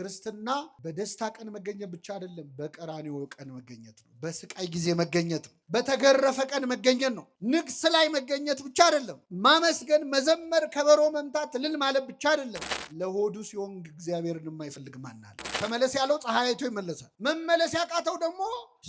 ክርስትና በደስታ ቀን መገኘት ብቻ አይደለም፣ በቀራንዮ ቀን መገኘት ነው። በስቃይ ጊዜ መገኘት ነው። በተገረፈ ቀን መገኘት ነው። ንግስ ላይ መገኘት ብቻ አይደለም። ማመስገን፣ መዘመር፣ ከበሮ መምታት፣ እልል ማለት ብቻ አይደለም። ለሆዱ ሲሆን እግዚአብሔርን የማይፈልግ ማን አለ? ተመለስ ያለው ፀሐይ አይቶ ይመለሳል። መመለስ ያቃተው ደግሞ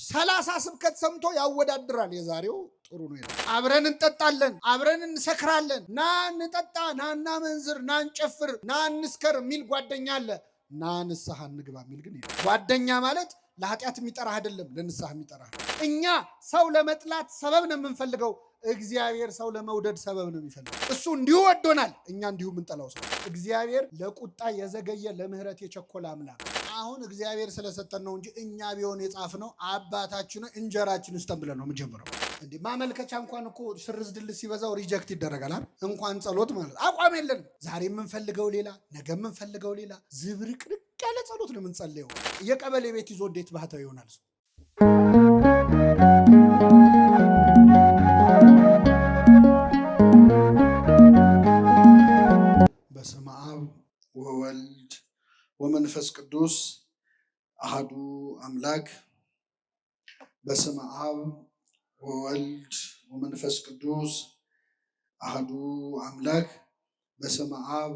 30 ስብከት ሰምቶ ያወዳድራል። የዛሬው ጥሩ ነው። አብረን እንጠጣለን፣ አብረን እንሰክራለን፣ ና እንጠጣ፣ ና እናመንዝር፣ ና እንጨፍር፣ ና እንስከር የሚል ጓደኛ አለ። ና ንስሐ እንግባ የሚል ግን ጓደኛ ማለት ለኃጢአት የሚጠራህ አይደለም፣ ለንስሐ የሚጠራህ። እኛ ሰው ለመጥላት ሰበብ ነው የምንፈልገው፣ እግዚአብሔር ሰው ለመውደድ ሰበብ ነው የሚፈልገው። እሱ እንዲሁ ወዶናል፣ እኛ እንዲሁ የምንጠላው ሰው። እግዚአብሔር ለቁጣ የዘገየ ለምህረት የቸኮለ አምላክ። አሁን እግዚአብሔር ስለሰጠን ነው እንጂ እኛ ቢሆን የጻፍነው አባታችን እንጀራችን ውስጥ ብለን ነው የምንጀምረው። እንዴ ማመልከቻ እንኳን እኮ ስርዝ ድልስ ሲበዛው ሪጀክት ይደረጋል። እንኳን ጸሎት ማለት አቋም የለንም። ዛሬ የምንፈልገው ሌላ፣ ነገ የምንፈልገው ሌላ። ዝብርቅርቅ ያለ ጸሎት ነው የምንጸልየው። የቀበሌ ቤት ይዞ እንዴት ባህታዊ ይሆናል ሰው? በስመ አብ ወወልድ ወመንፈስ ቅዱስ አሐዱ አምላክ። በስመ አብ ወወልድ ወመንፈስ ቅዱስ አሐዱ አምላክ። በስመ አብ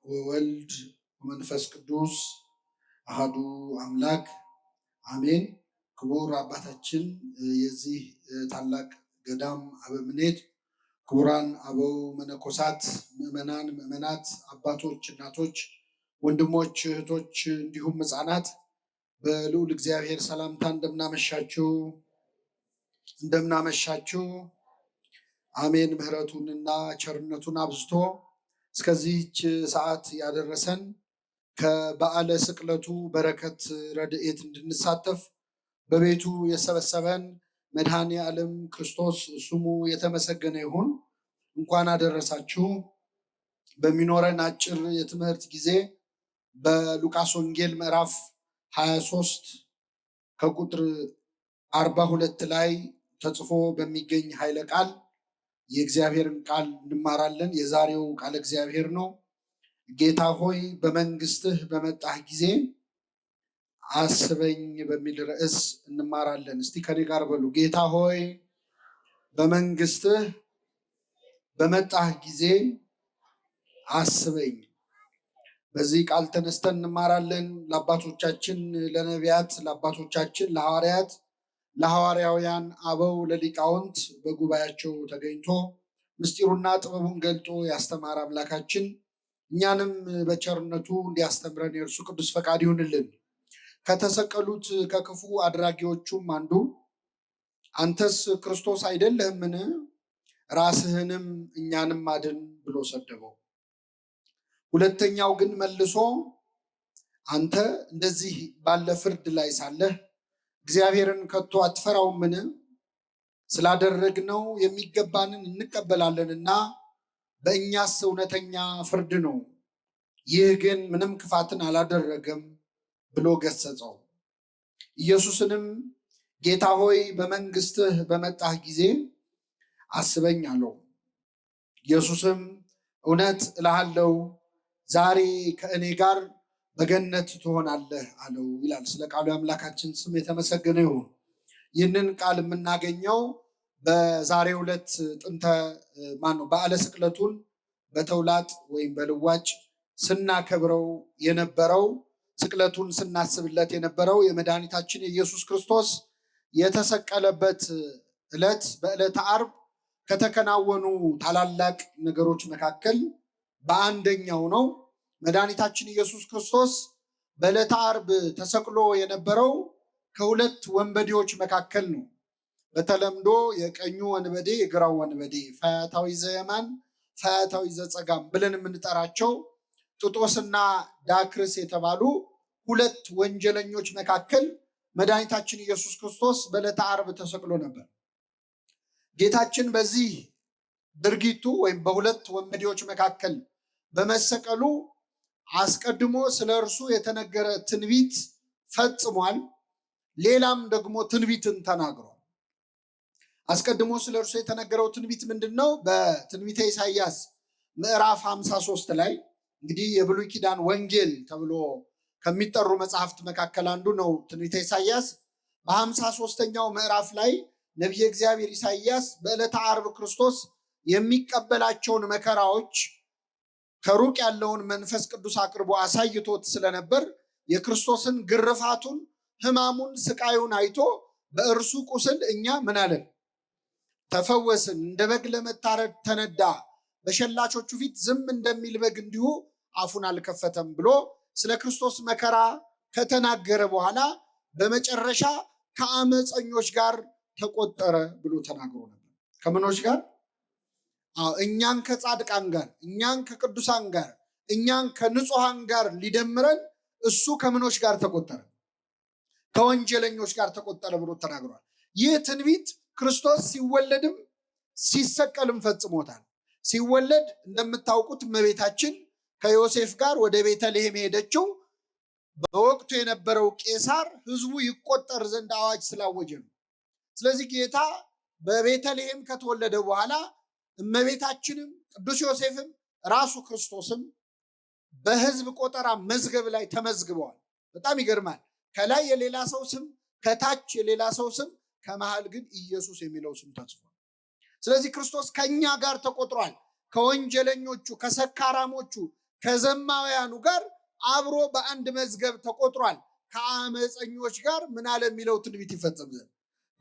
ወወልድ ወመንፈስ ቅዱስ አሐዱ አምላክ አሜን። ክቡር አባታችን የዚህ ታላቅ ገዳም አበምኔት፣ ክቡራን አበው መነኮሳት፣ ምዕመናን፣ ምዕመናት፣ አባቶች፣ እናቶች፣ ወንድሞች፣ እህቶች እንዲሁም ሕፃናት በልዑል እግዚአብሔር ሰላምታ እንደምናመሻችሁ እንደምናመሻችሁ። አሜን። ምሕረቱንና ቸርነቱን አብዝቶ እስከዚህች ሰዓት ያደረሰን ከበዓለ ስቅለቱ በረከት ረድኤት እንድንሳተፍ በቤቱ የሰበሰበን መድኃኔ ዓለም ክርስቶስ ስሙ የተመሰገነ ይሁን። እንኳን አደረሳችሁ። በሚኖረን አጭር የትምህርት ጊዜ በሉቃስ ወንጌል ምዕራፍ 23 ከቁጥር 42 ላይ ተጽፎ በሚገኝ ኃይለ ቃል የእግዚአብሔርን ቃል እንማራለን። የዛሬው ቃል እግዚአብሔር ነው። ጌታ ሆይ በመንግስትህ በመጣህ ጊዜ አስበኝ በሚል ርዕስ እንማራለን። እስቲ ከኔ ጋር በሉ። ጌታ ሆይ በመንግስትህ በመጣህ ጊዜ አስበኝ። በዚህ ቃል ተነስተን እንማራለን። ለአባቶቻችን ለነቢያት፣ ለአባቶቻችን ለሐዋርያት፣ ለሐዋርያውያን አበው፣ ለሊቃውንት በጉባኤያቸው ተገኝቶ ምስጢሩና ጥበቡን ገልጦ ያስተማረ አምላካችን እኛንም በቸርነቱ እንዲያስተምረን የእርሱ ቅዱስ ፈቃድ ይሁንልን። ከተሰቀሉት ከክፉ አድራጊዎቹም አንዱ አንተስ ክርስቶስ አይደለህምን? ራስህንም እኛንም አድን ብሎ ሰደበው። ሁለተኛው ግን መልሶ አንተ እንደዚህ ባለ ፍርድ ላይ ሳለህ እግዚአብሔርን ከቶ አትፈራውምን? ስላደረግነው የሚገባንን እንቀበላለንና በእኛስ እውነተኛ ፍርድ ነው። ይህ ግን ምንም ክፋትን አላደረገም ብሎ ገሰጸው። ኢየሱስንም ጌታ ሆይ በመንግስትህ በመጣህ ጊዜ አስበኝ አለው። ኢየሱስም እውነት እልሃለሁ ዛሬ ከእኔ ጋር በገነት ትሆናለህ አለው ይላል። ስለ ቃሉ የአምላካችን ስም የተመሰገነ ይሁን። ይህንን ቃል የምናገኘው በዛሬው ዕለት በዓለ ስቅለቱን በተውላጥ ወይም በልዋጭ ስናከብረው የነበረው ስቅለቱን ስናስብለት የነበረው የመድኃኒታችን የኢየሱስ ክርስቶስ የተሰቀለበት ዕለት በዕለተ ዓርብ ከተከናወኑ ታላላቅ ነገሮች መካከል በአንደኛው ነው። መድኃኒታችን ኢየሱስ ክርስቶስ በዕለተ ዓርብ ተሰቅሎ የነበረው ከሁለት ወንበዴዎች መካከል ነው። በተለምዶ የቀኙ ወንበዴ የግራው ወንበዴ፣ ፈያታዊ ዘየማን ፈያታዊ ዘጸጋም ብለን የምንጠራቸው ጥጦስና ዳክርስ የተባሉ ሁለት ወንጀለኞች መካከል መድኃኒታችን ኢየሱስ ክርስቶስ በዕለተ ዓርብ ተሰቅሎ ነበር። ጌታችን በዚህ ድርጊቱ ወይም በሁለት ወንበዴዎች መካከል በመሰቀሉ አስቀድሞ ስለ እርሱ የተነገረ ትንቢት ፈጽሟል። ሌላም ደግሞ ትንቢትን ተናግሯል። አስቀድሞ ስለ እርሱ የተነገረው ትንቢት ምንድን ነው? በትንቢተ ኢሳይያስ ምዕራፍ 53 ላይ እንግዲህ የብሉይ ኪዳን ወንጌል ተብሎ ከሚጠሩ መጽሐፍት መካከል አንዱ ነው ትንቢተ ኢሳይያስ። በ53ኛው ምዕራፍ ላይ ነቢየ እግዚአብሔር ኢሳይያስ በዕለተ ዓርብ ክርስቶስ የሚቀበላቸውን መከራዎች ከሩቅ ያለውን መንፈስ ቅዱስ አቅርቦ አሳይቶት ስለነበር የክርስቶስን ግርፋቱን፣ ሕማሙን፣ ስቃዩን አይቶ በእርሱ ቁስል እኛ ምን አለን? ተፈወስን። እንደ በግ ለመታረድ ተነዳ፣ በሸላቾቹ ፊት ዝም እንደሚል በግ እንዲሁ አፉን አልከፈተም ብሎ ስለ ክርስቶስ መከራ ከተናገረ በኋላ በመጨረሻ ከአመፀኞች ጋር ተቆጠረ ብሎ ተናግሮ ነበር። ከምኖች ጋር? እኛን ከጻድቃን ጋር፣ እኛን ከቅዱሳን ጋር፣ እኛን ከንጹሐን ጋር ሊደምረን እሱ ከምኖች ጋር ተቆጠረ? ከወንጀለኞች ጋር ተቆጠረ ብሎ ተናግሯል። ይህ ትንቢት ክርስቶስ ሲወለድም ሲሰቀልም ፈጽሞታል። ሲወለድ እንደምታውቁት እመቤታችን ከዮሴፍ ጋር ወደ ቤተልሔም ሄደችው በወቅቱ የነበረው ቄሳር ሕዝቡ ይቆጠር ዘንድ አዋጅ ስላወጀ ነው። ስለዚህ ጌታ በቤተልሔም ከተወለደ በኋላ እመቤታችንም ቅዱስ ዮሴፍም ራሱ ክርስቶስም በሕዝብ ቆጠራ መዝገብ ላይ ተመዝግበዋል። በጣም ይገርማል። ከላይ የሌላ ሰው ስም፣ ከታች የሌላ ሰው ስም፣ ከመሃል ግን ኢየሱስ የሚለው ስም ተጽፏል። ስለዚህ ክርስቶስ ከኛ ጋር ተቆጥሯል። ከወንጀለኞቹ፣ ከሰካራሞቹ፣ ከዘማውያኑ ጋር አብሮ በአንድ መዝገብ ተቆጥሯል። ከአመፀኞች ጋር ምን አለ የሚለው ትንቢት ይፈጸም ዘንድ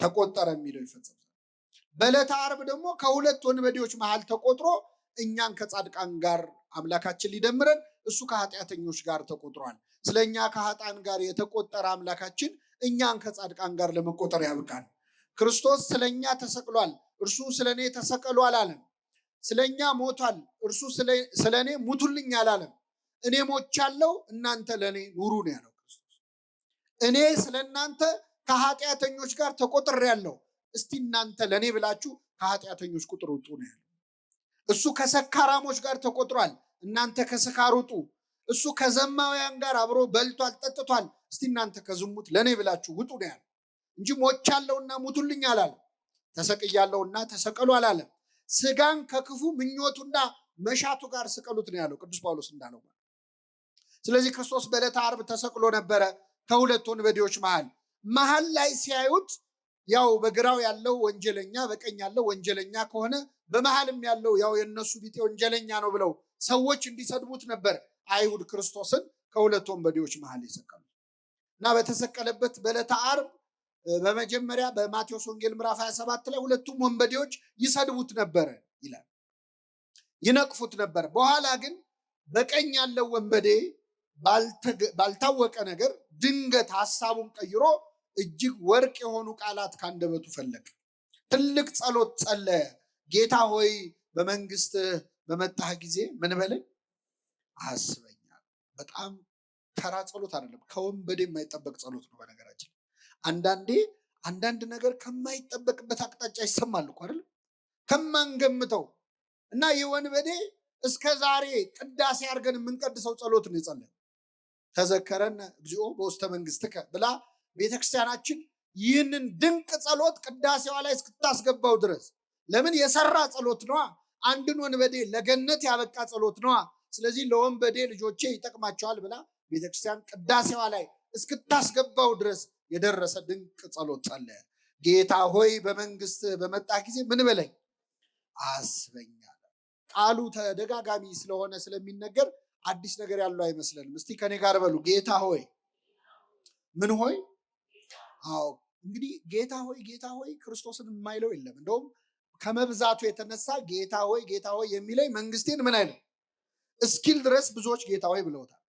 ተቆጠረ የሚለው ይፈጸም ዘንድ። በዕለተ ዓርብ ደግሞ ከሁለት ወንበዴዎች መሃል ተቆጥሮ እኛን ከጻድቃን ጋር አምላካችን ሊደምረን እሱ ከኃጢአተኞች ጋር ተቆጥሯል። ስለኛ ከኃጥአን ጋር የተቆጠረ አምላካችን እኛን ከጻድቃን ጋር ለመቆጠር ያብቃል። ክርስቶስ ስለኛ ተሰቅሏል፣ እርሱ ስለኔ ተሰቀሉ አላለም። ስለኛ ሞቷል፣ እርሱ ስለኔ ሙቱልኝ አላለም። እኔ ሞቻለሁ፣ እናንተ ለኔ ኑሩ ነው ያለው ክርስቶስ። እኔ ስለእናንተ ከኃጢአተኞች ጋር ተቆጥሬያለሁ፣ እስቲ እናንተ ለኔ ብላችሁ ከኃጢአተኞች ቁጥር ውጡ ነው ያለው። እሱ ከሰካራሞች ጋር ተቆጥሯል፣ እናንተ ከስካር ውጡ። እሱ ከዘማውያን ጋር አብሮ በልቷል፣ ጠጥቷል፣ እስቲ እናንተ ከዝሙት ለኔ ብላችሁ ውጡ ነው ያለው እንጂ ሞቻለሁና ሙቱልኝ አላለም። ተሰቅያለሁና ተሰቀሉ አላለም። ስጋን ከክፉ ምኞቱና መሻቱ ጋር ስቀሉት ነው ያለው ቅዱስ ጳውሎስ እንዳለው። ስለዚህ ክርስቶስ በዕለተ ዓርብ ተሰቅሎ ነበረ ከሁለት ወንበዴዎች መሃል ላይ ሲያዩት ያው በግራው ያለው ወንጀለኛ በቀኝ ያለው ወንጀለኛ ከሆነ በመሃልም ያለው ያው የነሱ ቢጤ ወንጀለኛ ነው ብለው ሰዎች እንዲሰድቡት ነበር አይሁድ ክርስቶስን ከሁለት ወንበዴዎች መሃል የሰቀሉት። እና በተሰቀለበት በዕለተ ዓርብ በመጀመሪያ በማቴዎስ ወንጌል ምዕራፍ 27 ላይ ሁለቱም ወንበዴዎች ይሰድቡት ነበረ ይላል፣ ይነቅፉት ነበር። በኋላ ግን በቀኝ ያለው ወንበዴ ባልታወቀ ነገር ድንገት ሐሳቡን ቀይሮ እጅግ ወርቅ የሆኑ ቃላት ካንደበቱ ፈለቀ። ትልቅ ጸሎት ጸለየ። ጌታ ሆይ በመንግስትህ በመጣህ ጊዜ ምን በለኝ አስበኛል። በጣም ተራ ጸሎት አይደለም፣ ከወንበዴ የማይጠበቅ ጸሎት ነው። በነገራችን አንዳንድ ነገር ከማይጠበቅበት አቅጣጫ ይሰማል እኮ አይደል? ከማንገምተው እና ይህ ወንበዴ እስከ ዛሬ ቅዳሴ አድርገን የምንቀድሰው ጸሎት ነው የጸለየው። ተዘከረን እግዚኦ በውስተ መንግስትከ ብላ ቤተክርስቲያናችን ይህንን ድንቅ ጸሎት ቅዳሴዋ ላይ እስክታስገባው ድረስ። ለምን? የሰራ ጸሎት ነዋ። አንድን ወንበዴ ለገነት ያበቃ ጸሎት ነዋ። ስለዚህ ለወንበዴ ልጆቼ ይጠቅማቸዋል ብላ ቤተክርስቲያን ቅዳሴዋ ላይ እስክታስገባው ድረስ የደረሰ ድንቅ ጸሎት ጸለየ። ጌታ ሆይ በመንግስት በመጣ ጊዜ ምን በለኝ አስበኝ። ቃሉ ተደጋጋሚ ስለሆነ ስለሚነገር አዲስ ነገር ያለው አይመስለንም። እስቲ ከኔ ጋር በሉ ጌታ ሆይ ምን ሆይ? አዎ እንግዲህ ጌታ ሆይ ክርስቶስን የማይለው የለም። እንደውም ከመብዛቱ የተነሳ ጌታ ሆይ የሚለኝ መንግስቴን ምን አይልም እስኪል ድረስ ብዙዎች ጌታ ሆይ ብለውታል።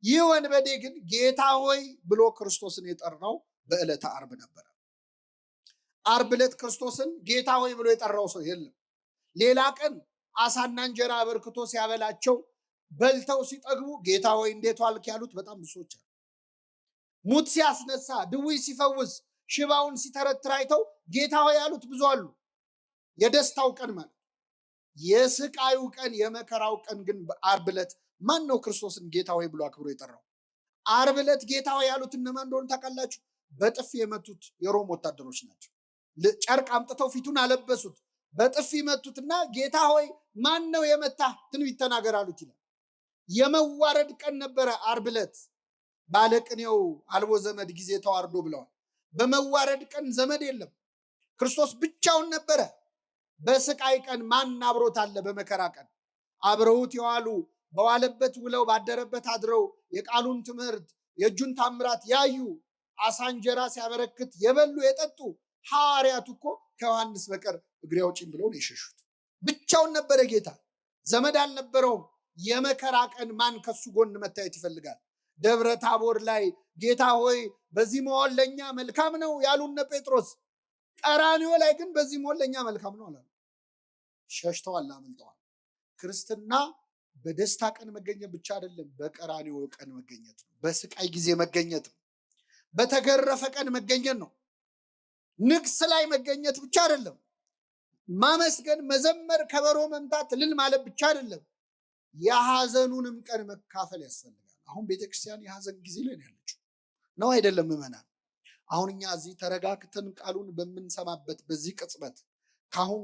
ይህ ወንበዴ ግን ጌታ ሆይ ብሎ ክርስቶስን የጠራው በዕለተ ዓርብ ነበረ። ዓርብ ዕለት ክርስቶስን ጌታ ሆይ ብሎ የጠራው ሰው የለም። ሌላ ቀን አሳና እንጀራ አበርክቶ ሲያበላቸው በልተው ሲጠግቡ ጌታ ሆይ እንዴት ዋልክ ያሉት በጣም ብዙዎች አሉ። ሙት ሲያስነሳ፣ ድውይ ሲፈውስ፣ ሽባውን ሲተረትር አይተው ጌታ ሆይ ያሉት ብዙ አሉ። የደስታው ቀን ማለት የስቃዩ ቀን የመከራው ቀን ግን ዓርብ ዕለት ማን ነው ክርስቶስን ጌታ ሆይ ብሎ አክብሮ የጠራው? ዓርብ ዕለት ጌታ ሆይ ያሉት እነማን እንደሆኑ ታውቃላችሁ? በጥፊ የመቱት የሮም ወታደሮች ናቸው። ጨርቅ አምጥተው ፊቱን አለበሱት፣ በጥፊ መቱትና ጌታ ሆይ ማን ነው የመታህ? ትንቢት ተናገር አሉት ይላል። የመዋረድ ቀን ነበረ ዓርብ ዕለት። ባለቅኔው አልቦ ዘመድ ጊዜ ተዋርዶ ብለዋል። በመዋረድ ቀን ዘመድ የለም። ክርስቶስ ብቻውን ነበረ። በስቃይ ቀን ማን አብሮት አለ? በመከራ ቀን አብረውት የዋሉ በዋለበት ውለው ባደረበት አድረው የቃሉን ትምህርት የእጁን ታምራት ያዩ አሳ እንጀራ ሲያበረክት የበሉ የጠጡ ሐዋርያቱ እኮ ከዮሐንስ በቀር እግሬ አውጪኝ ብለው ነው የሸሹት። ብቻውን ነበረ ጌታ፣ ዘመድ አልነበረውም። የመከራ ቀን ማን ከሱ ጎን መታየት ይፈልጋል? ደብረ ታቦር ላይ ጌታ ሆይ በዚህ መሆን ለኛ መልካም ነው ያሉነ ጴጥሮስ፣ ቀራንዮ ላይ ግን በዚህ መሆን ለኛ መልካም ነው አላሉ። ሸሽተዋል፣ አመልጠዋል። ክርስትና በደስታ ቀን መገኘት ብቻ አይደለም፣ በቀራንዮ ቀን መገኘት ነው። በስቃይ ጊዜ መገኘት ነው። በተገረፈ ቀን መገኘት ነው። ንግስ ላይ መገኘት ብቻ አይደለም። ማመስገን፣ መዘመር፣ ከበሮ መምታት፣ እልል ማለት ብቻ አይደለም። የሐዘኑንም ቀን መካፈል ያስፈልጋል። አሁን ቤተክርስቲያን የሐዘን ጊዜ ላይ ያለችው ነው አይደለም? ምዕመናን፣ አሁን እኛ እዚህ ተረጋግተን ቃሉን በምንሰማበት በዚህ ቅጽበት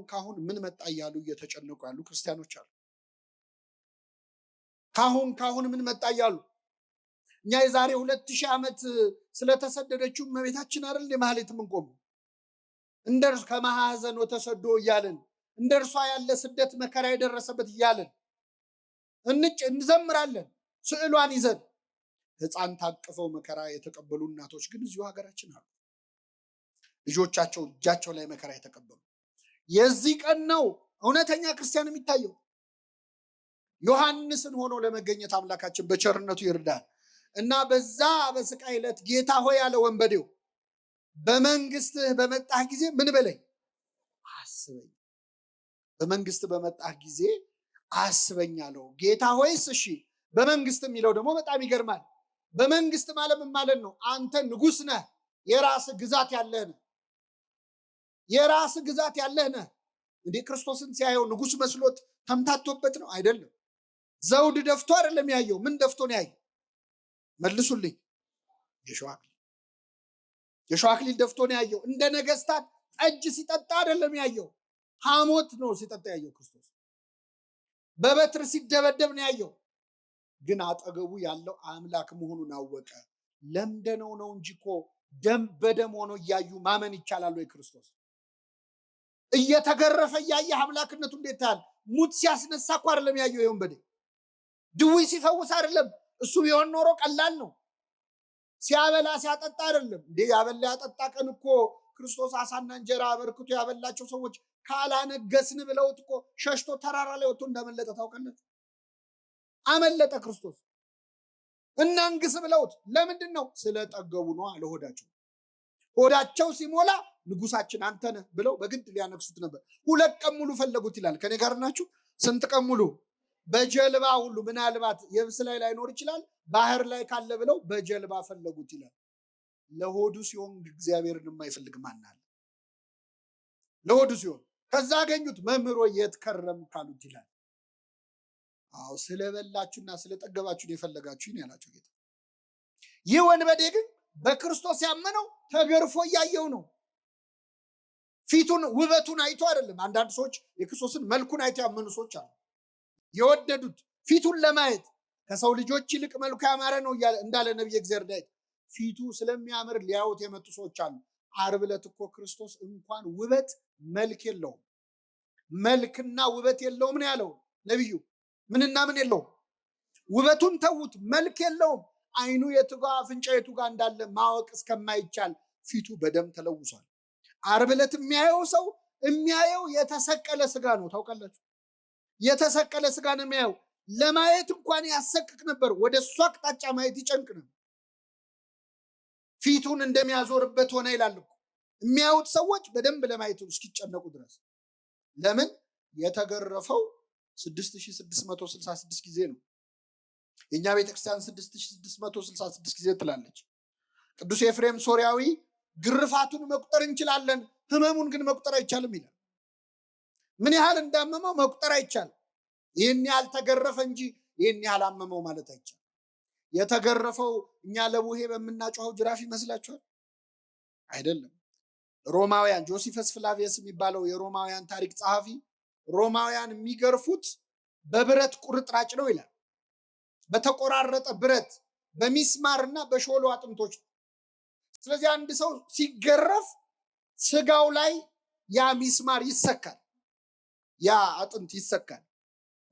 ካሁን ምን መጣ እያሉ እየተጨነቁ ያሉ ክርስቲያኖች አሉ። ካሁን ምን መጣ እያሉ እኛ የዛሬ 2000 ዓመት ስለተሰደደችው እመቤታችን አይደል የማህሌት የምንቆሙ እንደርሱ ከማሐዘን ወተሰዶ እያለን እንደርሷ ያለ ስደት መከራ የደረሰበት እያለን እንዘምራለን። ስዕሏን ይዘን ሕፃን ታቅፈው መከራ የተቀበሉ እናቶች ግን እዚሁ ሀገራችን አሉ። ልጆቻቸው እጃቸው ላይ መከራ የተቀበሉ። የዚህ ቀን ነው እውነተኛ ክርስቲያን የሚታየው። ዮሐንስን ሆኖ ለመገኘት አምላካችን በቸርነቱ ይርዳል እና በዛ በስቃይ ዕለት ጌታ ሆይ ያለ ወንበዴው በመንግስትህ በመጣህ ጊዜ ምን በለኝ? አስበኝ። በመንግስት በመጣህ ጊዜ አስበኝ አለው። ጌታ ሆይስ እሺ፣ በመንግስት የሚለው ደግሞ በጣም ይገርማል። በመንግስት ማለት ምን ማለት ነው? አንተ ንጉስ ነህ፣ የራስ ግዛት ያለህ ነህ። የራስ ግዛት ያለህ ነህ። እንዴ ክርስቶስን ሲያየው ንጉስ መስሎት ተምታቶበት ነው? አይደለም። ዘውድ ደፍቶ አይደለም ያየው። ምን ደፍቶ ነው ያየው? መልሱልኝ። የሸዋ አክሊል ደፍቶ ነው ያየው። እንደ ነገስታት ጠጅ ሲጠጣ አይደለም ያየው። ሐሞት ነው ሲጠጣ ያየው ክርስቶስ። በበትር ሲደበደብ ነው ያየው። ግን አጠገቡ ያለው አምላክ መሆኑን አወቀ። ለምደነው ነው እንጂ እኮ ደም በደም ሆኖ እያዩ ማመን ይቻላል ወይ? ክርስቶስ እየተገረፈ እያየ አምላክነቱ እንዴት ታያል? ሙት ሲያስነሳ እኮ አይደለም ያየው። ይሁን በደ ድውይ ሲፈውስ አይደለም። እሱ ቢሆን ኖሮ ቀላል ነው። ሲያበላ ሲያጠጣ አይደለም እንዴ? ያበላ ያጠጣ ቀን እኮ ክርስቶስ አሳና እንጀራ አበርክቶ ያበላቸው ሰዎች ካላነገስን ብለውት እኮ ሸሽቶ ተራራ ላይ ወጥቶ እንዳመለጠ ታውቃላችሁ። አመለጠ ክርስቶስ። እናንግስ ብለውት ለምንድን ነው? ስለጠገቡ ነው አለ ሆዳቸው። ሆዳቸው ሲሞላ ንጉሳችን አንተ ነህ ብለው በግድ ሊያነግሱት ነበር። 2 ቀን ሙሉ ፈለጉት ይላል። ከኔ ጋር ናችሁ? ስንት ቀን ሙሉ? በጀልባ ሁሉ ምናልባት የብስ ላይ ላይኖር ይችላል፣ ባህር ላይ ካለ ብለው በጀልባ ፈለጉት ይላል። ለሆዱ ሲሆን እግዚአብሔርን የማይፈልግ ማን አለ? ለሆዱ ሲሆን ከዛ አገኙት። መምህሮ የት ከረም ካሉት ይላል። አዎ ስለበላችሁና ስለጠገባችሁ የፈለጋችሁኝ ያላቸው ጌታ። ይህ ወንበዴ ግን በክርስቶስ ያመነው ተገርፎ እያየው ነው። ፊቱን ውበቱን አይቶ አይደለም። አንዳንድ ሰዎች የክርስቶስን መልኩን አይቶ ያመኑ ሰዎች አሉ። የወደዱት ፊቱን ለማየት ከሰው ልጆች ይልቅ መልኩ ያማረ ነው እንዳለ ነቢየ እግዚአብሔር ዳዊት ፊቱ ስለሚያምር ሊያዩት የመጡ ሰዎች አሉ። ዓርብ ዕለት እኮ ክርስቶስ እንኳን ውበት መልክ የለውም። መልክና ውበት የለውም ነው ያለው ነቢዩ። ምንና ምን የለውም? ውበቱን ተዉት፣ መልክ የለውም። አይኑ የቱጋ አፍንጫ የቱጋ እንዳለ ማወቅ እስከማይቻል ፊቱ በደም ተለውሷል። ዓርብ ዕለት የሚያየው ሰው የሚያየው የተሰቀለ ስጋ ነው። ታውቃላችሁ? የተሰቀለ ስጋ ነው የሚያየው። ለማየት እንኳን ያሰቅቅ ነበር። ወደ እሱ አቅጣጫ ማየት ይጨንቅ ነበር። ፊቱን እንደሚያዞርበት ሆነ ይላል እኮ። የሚያዩት ሰዎች በደንብ ለማየት እስኪጨነቁ ድረስ። ለምን? የተገረፈው 6666 ጊዜ ነው። የኛ ቤተክርስቲያን 6666 ጊዜ ትላለች። ቅዱስ ኤፍሬም ሶሪያዊ ግርፋቱን መቁጠር እንችላለን፣ ህመሙን ግን መቁጠር አይቻልም ይላል። ምን ያህል እንዳመመው መቁጠር አይቻልም። ይህን ያህል ተገረፈ እንጂ ይህን ያህል አመመው ማለት አይቻልም። የተገረፈው እኛ ለቡሄ በምናጮኸው ጅራፍ ይመስላችኋል? አይደለም። ሮማውያን ጆሲፈስ ፍላቪየስ የሚባለው የሮማውያን ታሪክ ጸሐፊ ሮማውያን የሚገርፉት በብረት ቁርጥራጭ ነው ይላል። በተቆራረጠ ብረት በሚስማርና በሾሎ አጥንቶች። ስለዚህ አንድ ሰው ሲገረፍ ስጋው ላይ ያ ሚስማር ይሰካል፣ ያ አጥንት ይሰካል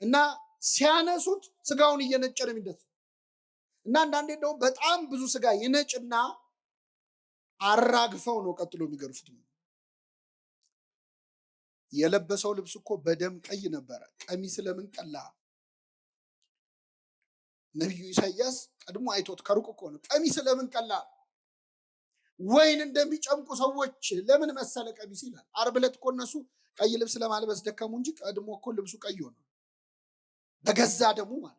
እና ሲያነሱት ስጋውን እየነጨ ነው የሚደርሱ እና አንዳንዴ ደግሞ በጣም ብዙ ስጋ ይነጭና አራግፈው ነው ቀጥሎ የሚገርፉት። የለበሰው ልብስ እኮ በደም ቀይ ነበረ። ቀሚስ ለምን ቀላ? ነቢዩ ኢሳያስ ቀድሞ አይቶት ከሩቅ እኮ ነው። ቀሚስ ለምን ቀላ? ወይን እንደሚጨምቁ ሰዎች ለምን መሰለ ቀሚስ ይላል። ዓርብ ዕለት እኮ እነሱ ቀይ ልብስ ለማልበስ ደከሙ እንጂ ቀድሞ እኮ ልብሱ ቀይ ሆነ በገዛ ደሙ ማለት።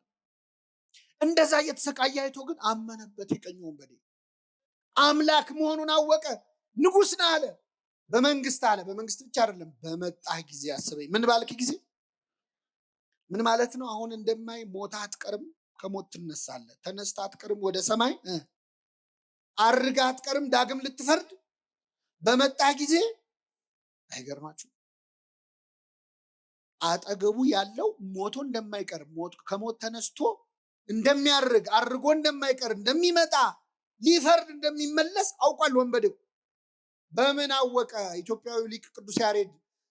እንደዛ እየተሰቃየ አይቶ ግን አመነበት። የቀኝ ወንበዴ አምላክ መሆኑን አወቀ። ንጉሥ ነህ አለ። በመንግስት አለ። በመንግስት ብቻ አይደለም፣ በመጣህ ጊዜ አስበኝ። ምን ባልክ ጊዜ? ምን ማለት ነው? አሁን እንደማይ ሞታ አትቀርም፣ ከሞት ትነሳለህ። ተነስታ አትቀርም፣ ወደ ሰማይ አርጋ አትቀርም፣ ዳግም ልትፈርድ በመጣህ ጊዜ። አይገርማችሁ? አጠገቡ ያለው ሞቶ እንደማይቀር፣ ከሞት ተነስቶ እንደሚያርግ፣ አርጎ እንደማይቀር፣ እንደሚመጣ፣ ሊፈርድ እንደሚመለስ አውቋል ወንበዴው። በምን አወቀ? ኢትዮጵያዊ ሊቅ ቅዱስ ያሬድ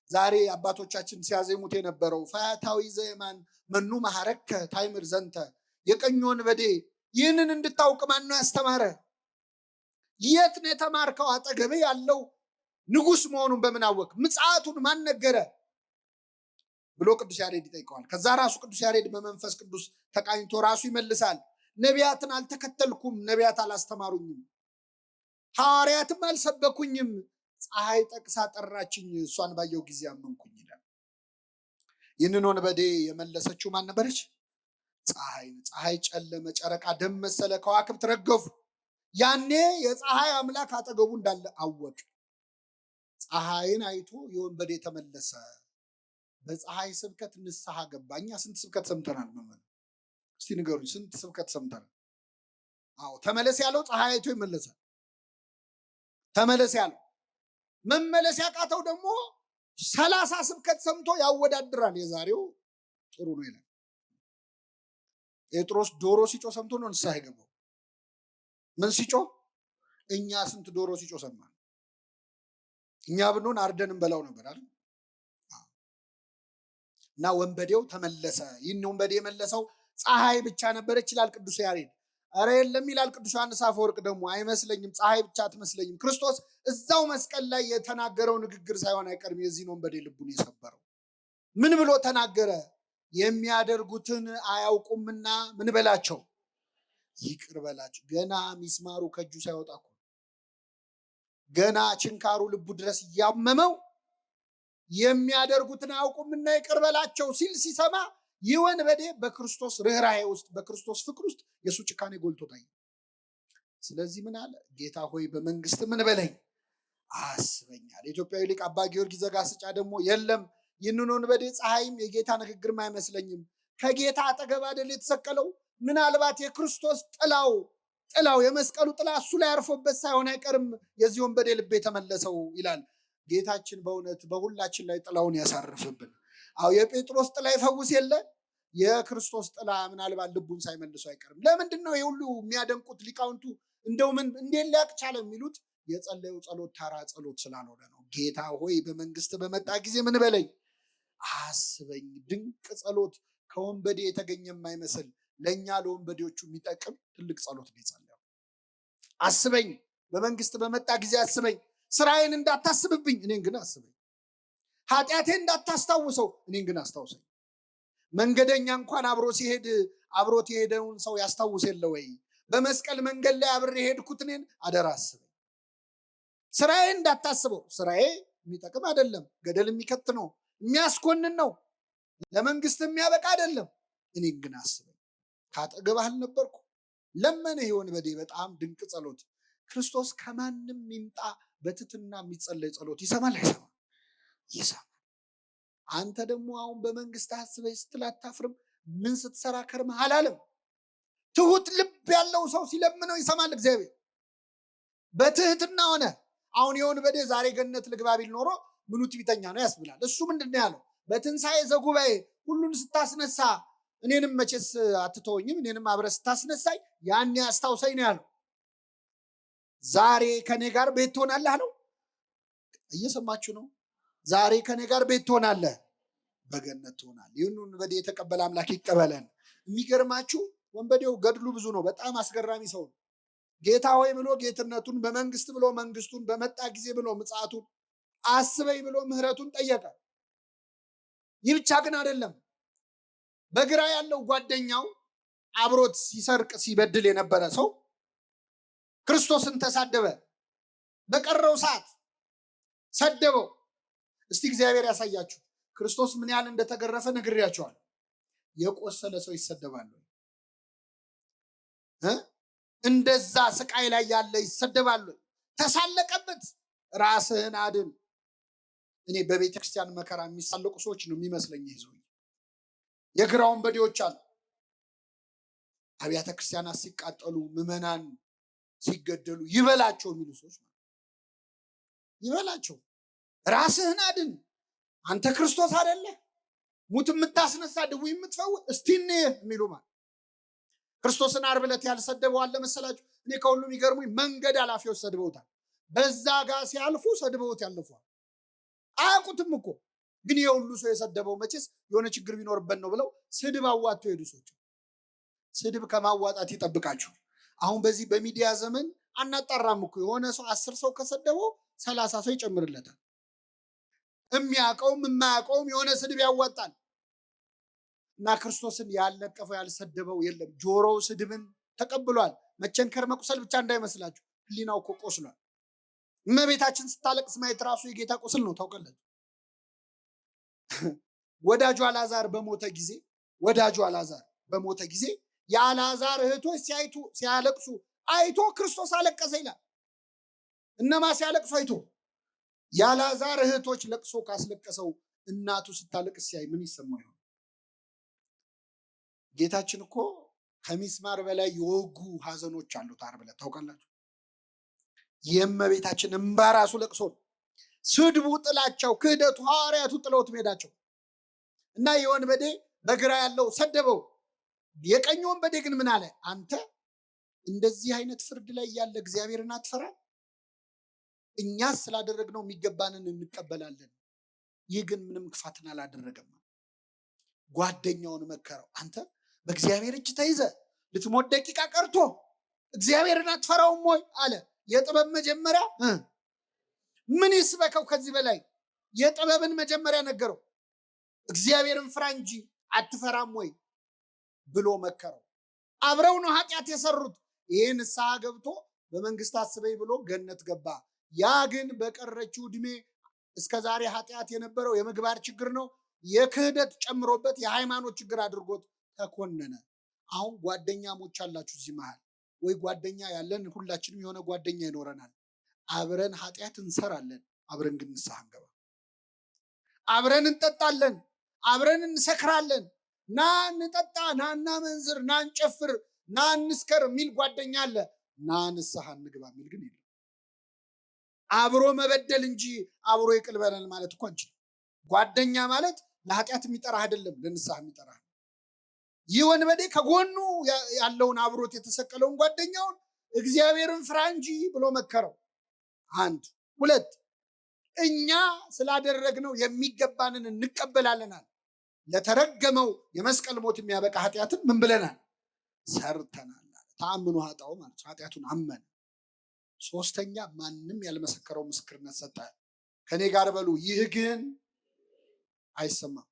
ዛሬ አባቶቻችን ሲያዜሙት የነበረው ፈያታዊ ዘየማን መኑ መሐረከ ታይምር ዘንተ፣ የቀኝ ወንበዴ ይህንን እንድታውቅ ማን ነው ያስተማረ? የት ነው የተማርከው? አጠገቤ ያለው ንጉሥ መሆኑን በምን አወቅ? ምጽአቱን ማን ነገረ ብሎ ቅዱስ ያሬድ ይጠይቀዋል። ከዛ ራሱ ቅዱስ ያሬድ በመንፈስ ቅዱስ ተቃኝቶ ራሱ ይመልሳል። ነቢያትን አልተከተልኩም፣ ነቢያት አላስተማሩኝም፣ ሐዋርያትም አልሰበኩኝም፣ ፀሐይ ጠቅሳ ጠራችኝ፣ እሷን ባየው ጊዜ አመንኩኝ ይላል። ይህንን ወንበዴ የመለሰችው ማን ነበረች? ፀሐይ። ፀሐይ ጨለመ፣ ጨረቃ ደም መሰለ፣ ከዋክብት ረገፉ። ያኔ የፀሐይ አምላክ አጠገቡ እንዳለ አወቅ። ፀሐይን አይቶ የወንበዴ ተመለሰ። በፀሐይ ስብከት ንስሐ ገባ። እኛ ስንት ስብከት ሰምተናል? መመን እስቲ ንገሩኝ፣ ስንት ስብከት ሰምተናል? አዎ ተመለስ ያለው ፀሐይ አይቶ ይመለሳል። ተመለስ ያለው መመለስ ያቃተው ደግሞ 30 ስብከት ሰምቶ ያወዳድራል። የዛሬው ጥሩ ነው ይላል። ጴጥሮስ ዶሮ ሲጮ ሰምቶ ነው ንስሐ የገባው። ምን ሲጮ? እኛ ስንት ዶሮ ሲጮ ሰማን? እኛ ብንሆን አርደን እንበላው ነበር አይደል? እና ወንበዴው ተመለሰ። ይህን ወንበዴ የመለሰው ፀሐይ ብቻ ነበረች ይላል ቅዱስ ያሬድ። አረ የለም ይላል ቅዱስ ዮሐንስ አፈወርቅ ደግሞ አይመስለኝም፣ ፀሐይ ብቻ አትመስለኝም። ክርስቶስ እዛው መስቀል ላይ የተናገረው ንግግር ሳይሆን አይቀርም የዚህን ወንበዴ ልቡን የሰበረው። ምን ብሎ ተናገረ? የሚያደርጉትን አያውቁምና ምን በላቸው? ይቅር በላቸው። ገና ሚስማሩ ከእጁ ሳይወጣ እኮ ገና ችንካሩ ልቡ ድረስ እያመመው የሚያደርጉትን አያውቁምና ይቅር በላቸው ሲል ሲሰማ ይህ ወንበዴ በክርስቶስ ርኅራኄ ውስጥ፣ በክርስቶስ ፍቅር ውስጥ የሱ ጭካኔ ጎልቶ ታየ። ስለዚህ ምን አለ? ጌታ ሆይ በመንግስት ምን በለኝ አስበኛል። የኢትዮጵያዊ ሊቅ አባ ጊዮርጊስ ዘጋስጫ ደግሞ የለም ይህንን ወንበዴ ፀሐይም የጌታ ንግግርም አይመስለኝም፣ ከጌታ አጠገብ አይደል የተሰቀለው፣ ምናልባት የክርስቶስ ጥላው የመስቀሉ ጥላ እሱ ላይ አርፎበት ሳይሆን አይቀርም የዚህ ወንበዴ ልብ የተመለሰው ይላል። ጌታችን በእውነት በሁላችን ላይ ጥላውን ያሳርፍብን። አዎ የጴጥሮስ ጥላ ይፈውስ የለ የክርስቶስ ጥላ ምናልባት ልቡን ሳይመልሱ አይቀርም። ለምንድን ነው የሁሉ የሚያደንቁት ሊቃውንቱ? እንደው ምን እንዴት ሊያቅ ቻለ የሚሉት የጸለዩ ጸሎት ተራ ጸሎት ስላልሆነ ነው። ጌታ ሆይ በመንግስት በመጣ ጊዜ ምን በለኝ አስበኝ። ድንቅ ጸሎት ከወንበዴ የተገኘ የማይመስል ለእኛ ለወንበዴዎቹ የሚጠቅም ትልቅ ጸሎት ነው የጸለየው። አስበኝ፣ በመንግስት በመጣ ጊዜ አስበኝ። ስራዬን እንዳታስብብኝ፣ እኔን ግን አስበኝ። ኃጢአቴን እንዳታስታውሰው፣ እኔን ግን አስታውሰኝ። መንገደኛ እንኳን አብሮ ሲሄድ አብሮት የሄደውን ሰው ያስታውስ የለ ወይ? በመስቀል መንገድ ላይ አብሬ የሄድኩት እኔን አደራ አስበኝ። ስራዬን እንዳታስበው፣ ስራዬ የሚጠቅም አይደለም፣ ገደል የሚከት ነው፣ የሚያስኮንን ነው፣ ለመንግስት የሚያበቃ አይደለም። እኔን ግን አስበኝ። ካጠገብህ አልነበርኩ? ለመነ ይሄ ወንበዴ በጣም ድንቅ ጸሎት። ክርስቶስ ከማንም ይምጣ በትትና የሚጸለይ ጸሎት ይሰማል አይሰማም? ይሰማል። አንተ ደግሞ አሁን በመንግስት አስበኝ ስትል አታፍርም? ምን ስትሰራ ከርመህ አላለም? ትሁት ልብ ያለው ሰው ሲለምነው ይሰማል እግዚአብሔር። በትህትና ሆነ። አሁን የወንበዴ ዛሬ ገነት ልግባ ቢል ኖሮ ምኑ ትዕቢተኛ ነው ያስብላል። እሱ ምንድን ነው ያለው? በትንሣኤ ዘጉባኤ ሁሉን ስታስነሳ እኔንም መቼስ አትተወኝም፣ እኔንም አብረህ ስታስነሳኝ ያኔ አስታውሰኝ ነው ያለው። ዛሬ ከኔ ጋር ቤት ትሆናለህ አለው። እየሰማችሁ ነው? ዛሬ ከኔ ጋር ቤት ትሆናለህ፣ በገነት ትሆናለህ። ይህን ወንበዴ የተቀበለ አምላክ ይቀበለን። የሚገርማችሁ ወንበዴው ገድሉ ብዙ ነው። በጣም አስገራሚ ሰው ነው። ጌታ ሆይ ብሎ ጌትነቱን፣ በመንግስት ብሎ መንግስቱን፣ በመጣ ጊዜ ብሎ ምጽአቱን፣ አስበኝ ብሎ ምህረቱን ጠየቀ። ይህ ብቻ ግን አይደለም። በግራ ያለው ጓደኛው አብሮት ሲሰርቅ ሲበድል የነበረ ሰው ክርስቶስን ተሳደበ። በቀረው ሰዓት ሰደበው። እስቲ እግዚአብሔር ያሳያችሁ። ክርስቶስ ምን ያህል እንደተገረፈ ነግሬያቸዋል። የቆሰለ ሰው ይሰደባል? እንደዛ ስቃይ ላይ ያለ ይሰደባል? ተሳለቀበት። ራስህን አድን። እኔ በቤተ ክርስቲያን መከራ የሚሳለቁ ሰዎች ነው የሚመስለኝ። ይዘው የግራ ወንበዴዎች አሉ። አብያተ ክርስቲያናት ሲቃጠሉ፣ ምዕመናን ሲገደሉ ይበላቸው የሚሉ ሰዎች ማለት ይበላቸው። ራስህን አድን። አንተ ክርስቶስ አይደለ? ሙት የምታስነሳ ድውይ የምትፈውስ እስቲ እንይ የሚሉ ማለት ክርስቶስን ዓርብ ዕለት ያልሰደበው አለ መሰላችሁ? እኔ ከሁሉ የሚገርሙኝ መንገድ ኃላፊዎች ሰድበውታል። በዛ ጋር ሲያልፉ ሰድበውት ያልፏል። አያውቁትም እኮ ግን የሁሉ ሰው የሰደበው መቼስ የሆነ ችግር ቢኖርበት ነው ብለው ስድብ አዋጥቶ ሄዱ ሰዎች። ስድብ ከማዋጣት ይጠብቃችሁ። አሁን በዚህ በሚዲያ ዘመን አናጣራም እኮ የሆነ ሰው 10 ሰው ከሰደበው 30 ሰው ይጨምርለታል። የሚያውቀውም የማያውቀውም የሆነ ስድብ ያዋጣል። እና ክርስቶስን ያልነቀፈው ያልሰደበው የለም። ጆሮው ስድብን ተቀብሏል። መቸንከር መቁሰል ብቻ እንዳይመስላችሁ፣ ህሊናው እኮ ቆስሏል። እመቤታችን ስታለቅስ ማየት ራሱ የጌታ ቁስል ነው። ታውቃላችሁ። ወዳጁ አልዓዛር በሞተ ጊዜ የአልዓዛር እህቶች ሲያለቅሱ አይቶ ክርስቶስ አለቀሰ ይላል። እነማ ሲያለቅሱ አይቶ? የአልዓዛር እህቶች ለቅሶ ካስለቀሰው እናቱ ስታለቅስ ሲያይ ምን ይሰማው ይሆን? ጌታችን እኮ ከሚስማር በላይ የወጉ ሀዘኖች አሉት ዓርብ ዕለት ታውቃላችሁ። የእመቤታችን እንባ ራሱ ለቅሶ ነው። ስድቡ፣ ጥላቸው፣ ክህደቱ ሐዋርያቱ ጥለውት መሄዳቸው እና የወንበዴ በግራ ያለው ሰደበው። የቀኝ ወንበዴ ግን ምን አለ? አንተ እንደዚህ አይነት ፍርድ ላይ ያለ እግዚአብሔርን አትፈራ? እኛስ ስላደረግነው የሚገባንን እንቀበላለን። ይህ ግን ምንም ክፋትን አላደረገም። ጓደኛውን መከረው። አንተ በእግዚአብሔር እጅ ተይዘ ልትሞት ደቂቃ ቀርቶ እግዚአብሔርን አትፈራውም ወይ አለ። የጥበብ መጀመሪያ ምን ይስበከው ከዚህ በላይ? የጥበብን መጀመሪያ ነገረው። እግዚአብሔርን ፍራ እንጂ አትፈራም ወይ ብሎ መከረው። አብረው ነው ኃጢአት የሰሩት። ይሄ ንስሐ ገብቶ በመንግስት አስበኝ ብሎ ገነት ገባ። ያ ግን በቀረችው ዕድሜ እስከዛሬ ኃጢአት የነበረው የምግባር ችግር ነው፣ የክህደት ጨምሮበት የሃይማኖት ችግር አድርጎት ተኮነነ። አሁን ጓደኛሞች አላችሁ እዚህ መሃል፣ ወይ ጓደኛ ያለን ሁላችንም የሆነ ጓደኛ ይኖረናል። አብረን ኃጢአት እንሰራለን፣ አብረን ግን ንስሐ እንገባ። አብረን እንጠጣለን፣ አብረን እንሰክራለን። ና እንጠጣ፣ ና እናመንዝር፣ ና እንጨፍር፣ ና እንስከር የሚል ጓደኛ አለ። ና ንስሐ እንግባ የሚል ግን የለም። አብሮ መበደል እንጂ አብሮ ይቅር በለን ማለት እኮ አንችልም። ጓደኛ ማለት ለኃጢአት የሚጠራህ አይደለም፣ ለንስሐ የሚጠራህ። ይህ ወንበዴ ከጎኑ ያለውን አብሮት የተሰቀለውን ጓደኛውን እግዚአብሔርን ፍራ እንጂ ብሎ መከረው። 1 2 እኛ ስላደረግነው የሚገባንን እንቀበላለናል። ለተረገመው የመስቀል ሞት የሚያበቃ ኃጢአትን ምን ብለናል? ሰርተናል። ተአምኖ ኃጣው ማለት ኃጢአቱን አመነ። 3ኛ ማንም ያልመሰከረው ምስክርነት ሰጠ። ከኔ ጋር በሉ፣ ይህ ግን አይሰማም።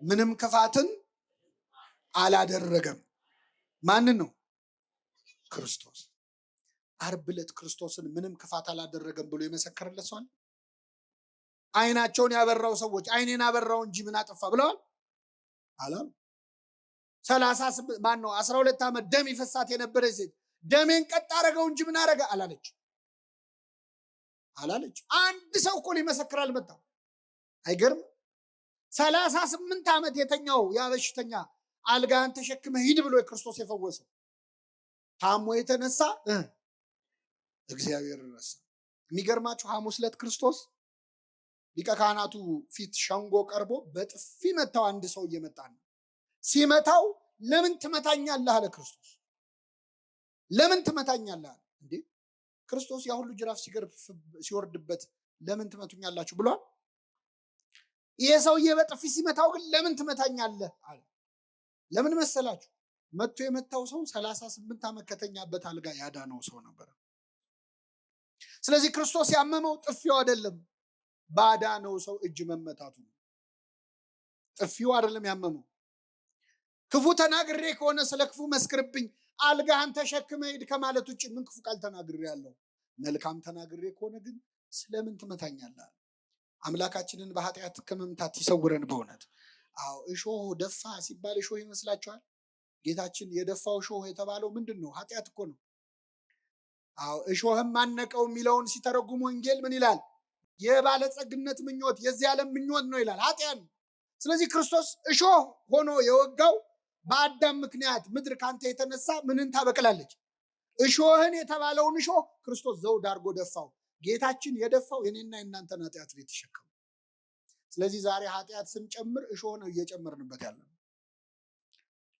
ምንም ክፋትን አላደረገም። ማንን ነው? ክርስቶስ። ዓርብ ዕለት ክርስቶስን ምንም ክፋት አላደረገም ብሎ የመሰከረለት ሰው አለ? አይናቸውን ያበራው ሰዎች አይኔን አበራው እንጂ ምን አጠፋ ብለዋል አላሉ። 12 ዓመት ደም ይፈሳት የነበረ ሴት ደሜን ቀጥ አረገው እንጂ ምን አረገ አላለች። አንድ ሰው እኮ ሊመሰክር አልመጣም። አይገርም? 38 ዓመት የተኛው ያ በሽተኛ አልጋን ተሸክመ ሂድ ብሎ የክርስቶስ የፈወሰው ታሞ የተነሳ እግዚአብሔር ረሳ። የሚገርማችሁ ሐሙስ ዕለት ክርስቶስ ሊቀ ካህናቱ ፊት ሸንጎ ቀርቦ በጥፊ መታው። አንድ ሰው እየመጣ ነው። ሲመታው ለምን ትመታኛለህ አለ ክርስቶስ። ለምን ትመታኛለህ አለ። እንዴ ክርስቶስ ያ ሁሉ ጅራፍ ሲወርድበት ለምን ትመቱኛላችሁ ብሏል? ይሄ ሰውዬ በጥፊ ሲመታው ግን ለምን ትመታኛለህ አለ። ለምን መሰላችሁ? መጥቶ የመታው ሰው 38 ዓመት ከተኛበት አልጋ ያዳነው ሰው ነበር። ስለዚህ ክርስቶስ ያመመው ጥፊው አይደለም፣ ባዳነው ሰው እጅ መመታቱ ነው። ጥፊው አይደለም ያመመው። ክፉ ተናግሬ ከሆነ ስለ ክፉ መስክርብኝ፣ አልጋህን ተሸክመ ሂድ ከማለት ውጭ ምን ክፉ ቃል ተናግሬ ያለው? መልካም ተናግሬ ከሆነ ግን ስለምን ትመታኛለህ? አምላካችንን በኃጢአት ከመምታት ይሰውረን በእውነት። አዎ እሾህ ደፋ ሲባል እሾህ ይመስላችኋል? ጌታችን የደፋው እሾህ የተባለው ምንድን ነው? ኃጢአት እኮ ነው። አዎ እሾህም አነቀው የሚለውን ሲተረጉም ወንጌል ምን ይላል? የባለጸግነት ምኞት፣ የዚህ ዓለም ምኞት ነው ይላል። ኃጢአት ነው። ስለዚህ ክርስቶስ እሾህ ሆኖ የወጋው በአዳም ምክንያት ምድር ካንተ የተነሳ ምንን ታበቅላለች? እሾህን የተባለውን እሾህ ክርስቶስ ዘውድ አድርጎ ደፋው። ጌታችን የደፋው የኔና የእናንተን ኃጢአት ነው የተሸከመው። ስለዚህ ዛሬ ኃጢአት ስንጨምር እሾህ ነው እየጨመርንበት ያለ ነው።